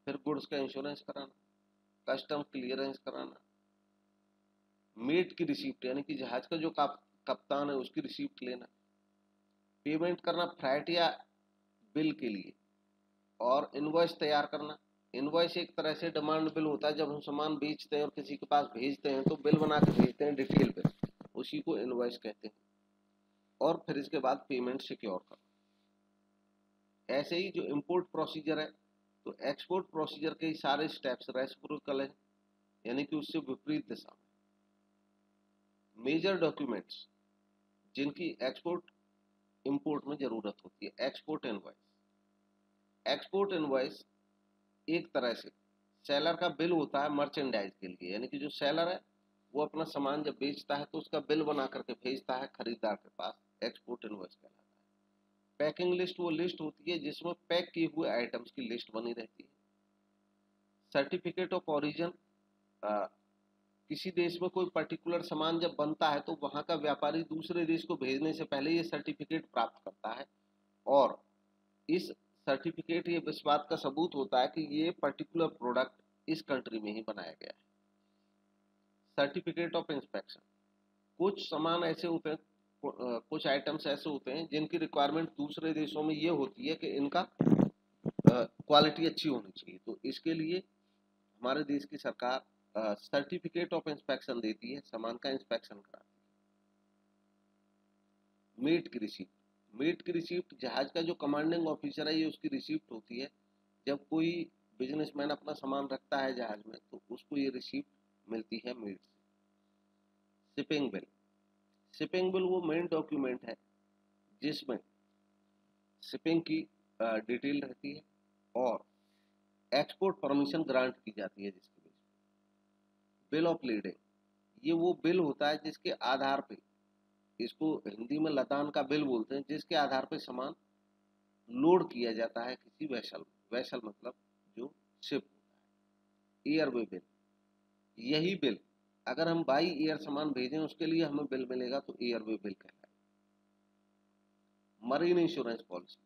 फिर गुड्स का इंश्योरेंस कराना, कस्टम क्लियरेंस कराना, मेट की रिसिप्ट यानी कि जहाज का जो कप्तान है उसकी रिसिप्ट लेना, पेमेंट करना फ्राइट या बिल के लिए, और इनवॉइस तैयार करना। इनवॉइस एक तरह से डिमांड बिल होता है, जब हम सामान बेचते हैं और किसी के पास भेजते हैं तो बिल बना के भेजते हैं, डिटेल बिल, उसी को इनवॉइस कहते हैं। और फिर इसके बाद पेमेंट सिक्योर करना। ऐसे ही जो इम्पोर्ट प्रोसीजर है, तो एक्सपोर्ट प्रोसीजर के सारे स्टेप्स रेसिप्रोकल है, यानी कि उससे विपरीत दिशा में। मेजर डॉक्यूमेंट्स जिनकी एक्सपोर्ट इंपोर्ट में जरूरत होती है, एक्सपोर्ट इनवॉइस। एक्सपोर्ट इनवॉइस एक तरह से सेलर का बिल होता है मर्चेंडाइज के लिए, यानी कि जो सेलर है वो अपना सामान जब बेचता है तो उसका बिल बना करके भेजता है खरीदार के पास, एक्सपोर्ट इनवॉइस कहलाता है। पैकिंग लिस्ट वो लिस्ट होती है जिसमें पैक किए हुए आइटम्स की लिस्ट बनी रहती है। सर्टिफिकेट ऑफ ओरिजिन, किसी देश में कोई पर्टिकुलर सामान जब बनता है तो वहां का व्यापारी दूसरे देश को भेजने से पहले ये सर्टिफिकेट प्राप्त करता है, और इस सर्टिफिकेट ये इस बात का सबूत होता है कि ये पर्टिकुलर प्रोडक्ट इस कंट्री में ही बनाया गया है। सर्टिफिकेट ऑफ इंस्पेक्शन, कुछ सामान ऐसे होते हैं, कुछ आइटम्स ऐसे होते हैं जिनकी रिक्वायरमेंट दूसरे देशों में ये होती है कि इनका क्वालिटी अच्छी होनी चाहिए, तो इसके लिए हमारे देश की सरकार सर्टिफिकेट ऑफ इंस्पेक्शन देती है, सामान का इंस्पेक्शन कराती है। मीट की रिसीप्ट, मीट की रिसीप्ट जहाज का जो कमांडिंग ऑफिसर है ये उसकी रिसीप्ट होती है। जब कोई बिजनेसमैन अपना सामान रखता है जहाज में तो उसको ये रिसीप्ट मिलती है मीट से। शिपिंग बिल, शिपिंग बिल वो मेन डॉक्यूमेंट है जिसमें शिपिंग की डिटेल रहती है और एक्सपोर्ट परमिशन ग्रांट की जाती है जिसके बेस पे। बिल ऑफ लीडिंग, ये वो बिल होता है जिसके आधार पे, इसको हिंदी में लदान का बिल बोलते हैं, जिसके आधार पे सामान लोड किया जाता है किसी वेसल, वेसल मतलब जो शिप होता है। एयरवे बिल, यही बिल अगर हम बाई एयर सामान भेजें उसके लिए हमें बिल मिलेगा तो एयरवे बिल कहलाएगा। मरीन इंश्योरेंस पॉलिसी,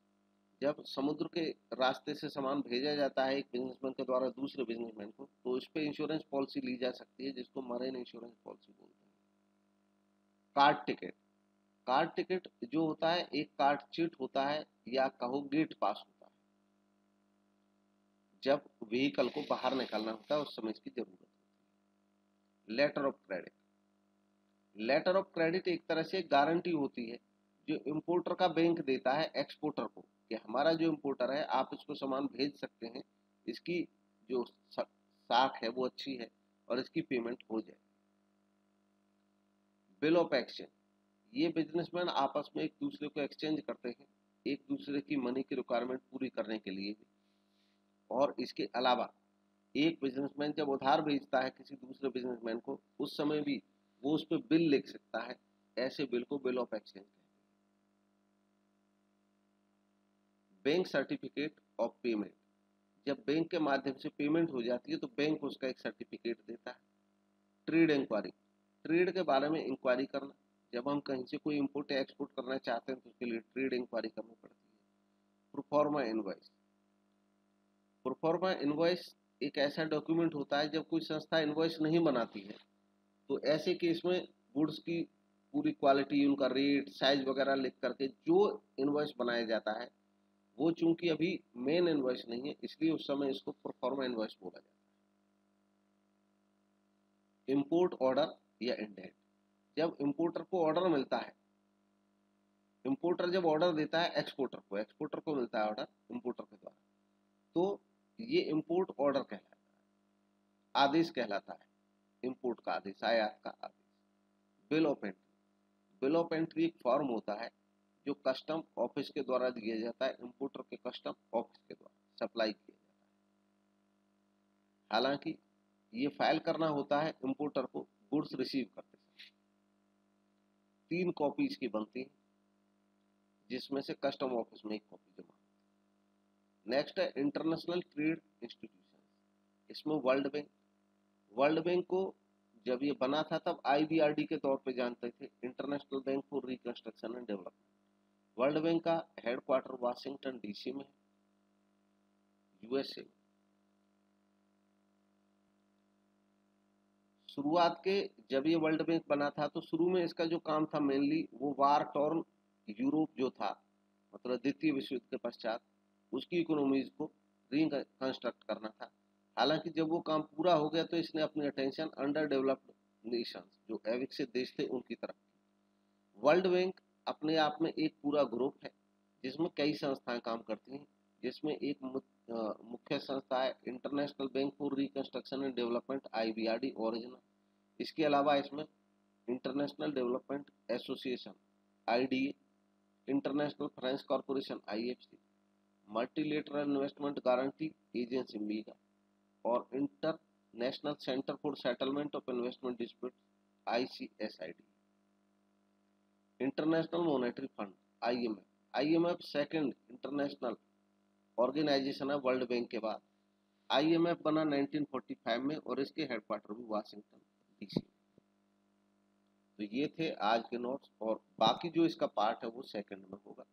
जब समुद्र के रास्ते से सामान भेजा जाता है एक बिजनेसमैन के द्वारा दूसरे बिजनेसमैन को, तो इस पे इंश्योरेंस पॉलिसी ली जा सकती है जिसको मरीन इंश्योरेंस पॉलिसी बोलते हैं। कार्ड टिकट, कार्ड टिकट जो होता है एक कार्ड चिट होता है या कहो गेट पास होता है, जब व्हीकल को बाहर निकालना होता है उस समय इसकी जरूरत होती है। Letter of credit, letter of credit एक तरह से गारंटी होती है जो इंपोर्टर का बैंक देता है एक्सपोर्टर को कि हमारा जो इंपोर्टर है आप इसको सामान भेज सकते हैं, इसकी जो साख है वो अच्छी है और इसकी पेमेंट हो जाए। बिल ऑफ एक्सचेंज, ये बिजनेसमैन आपस में एक दूसरे को एक्सचेंज करते हैं एक दूसरे की मनी की रिक्वायरमेंट पूरी करने के लिए भी। और इसके अलावा एक बिजनेसमैन जब उधार भेजता है किसी दूसरे बिजनेसमैन को उस समय भी वो उस पर बिल लिख सकता है, ऐसे बिल को बिल ऑफ एक्सचेंज कहते हैं। बैंक सर्टिफिकेट ऑफ पेमेंट, जब बैंक के माध्यम से पेमेंट हो जाती है तो बैंक उसका एक सर्टिफिकेट देता है। ट्रेड इंक्वायरी, ट्रेड के बारे में इंक्वायरी करना, जब हम कहीं से कोई इंपोर्ट या एक्सपोर्ट करना चाहते हैं तो उसके लिए ट्रेड इंक्वायरी करनी पड़ती है। प्रोफॉर्मा इनवॉइस, प्रोफॉर्मा इनवॉइस एक ऐसा डॉक्यूमेंट होता है जब कोई संस्था इनवॉइस नहीं बनाती है तो ऐसे केस में गुड्स की पूरी क्वालिटी, उनका रेट, साइज वगैरह लिख करके जो इनवॉइस बनाया जाता है वो चूंकि अभी मेन इनवॉइस नहीं है इसलिए उस समय इसको प्रोफॉर्मा इनवॉइस बोला जाता है। इंपोर्ट ऑर्डर या इंडेंट, जब इंपोर्टर को ऑर्डर मिलता है, इंपोर्टर जब ऑर्डर देता है एक्सपोर्टर को मिलता है ऑर्डर इंपोर्टर के द्वारा, तो ये इंपोर्ट ऑर्डर कहलाता है, आदेश कहलाता है। इंपोर्ट का आदेश, आयात का आदेश। Bill of entry, bill of entry एक फॉर्म होता है जो कस्टम ऑफिस के द्वारा दिया जाता है, इंपोर्टर के कस्टम ऑफिस के द्वारा सप्लाई किया जाता है। हालांकि ये फाइल करना होता है इंपोर्टर को गुड्स रिसीव करते समय। 3 कॉपीज की बनती है जिसमें से कस्टम ऑफिस में 1 कॉपी जमा होती है। नेक्स्ट है इंटरनेशनल ट्रेड इंस्टीट्यूशन, इसमें वर्ल्ड बैंक को जब ये बना था तब IBRD के तौर पे जानते थे, international Bank for Reconstruction and development. World bank का हेडक्वार्टर वाशिंगटन DC में, USA। शुरुआत के जब ये वर्ल्ड बैंक बना था तो शुरू में इसका जो काम था मेनली वो वार टॉर्न यूरोप जो था, मतलब द्वितीय विश्व युद्ध के पश्चात उसकी इकोनॉमीज को रिकंस्ट्रक्ट करना था। हालांकि जब वो काम पूरा हो गया तो इसने अपनी अटेंशन अंडर डेवलप्ड नेशंस, जो अविकसित देश थे, उनकी तरफ की। वर्ल्ड बैंक अपने आप में एक पूरा ग्रुप है जिसमें कई संस्थाएं काम करती हैं, जिसमें एक मुख्य संस्था है International Bank for Reconstruction and Development, IBRD original. इसके अलावा इसमें International Development Association IDA, International Finance Corporation IFC, Multilateral Investment Guarantee Agency MIGA और International Centre for Settlement of Investment Dispute ICSID। International Monetary Fund IMF second international organization है World Bank के बाद। IMF बना 1945 में और इसके headquarter भी Washington DC। तो ये थे आज के नोट्स और बाकी जो इसका पार्ट है वो सेकंड में होगा।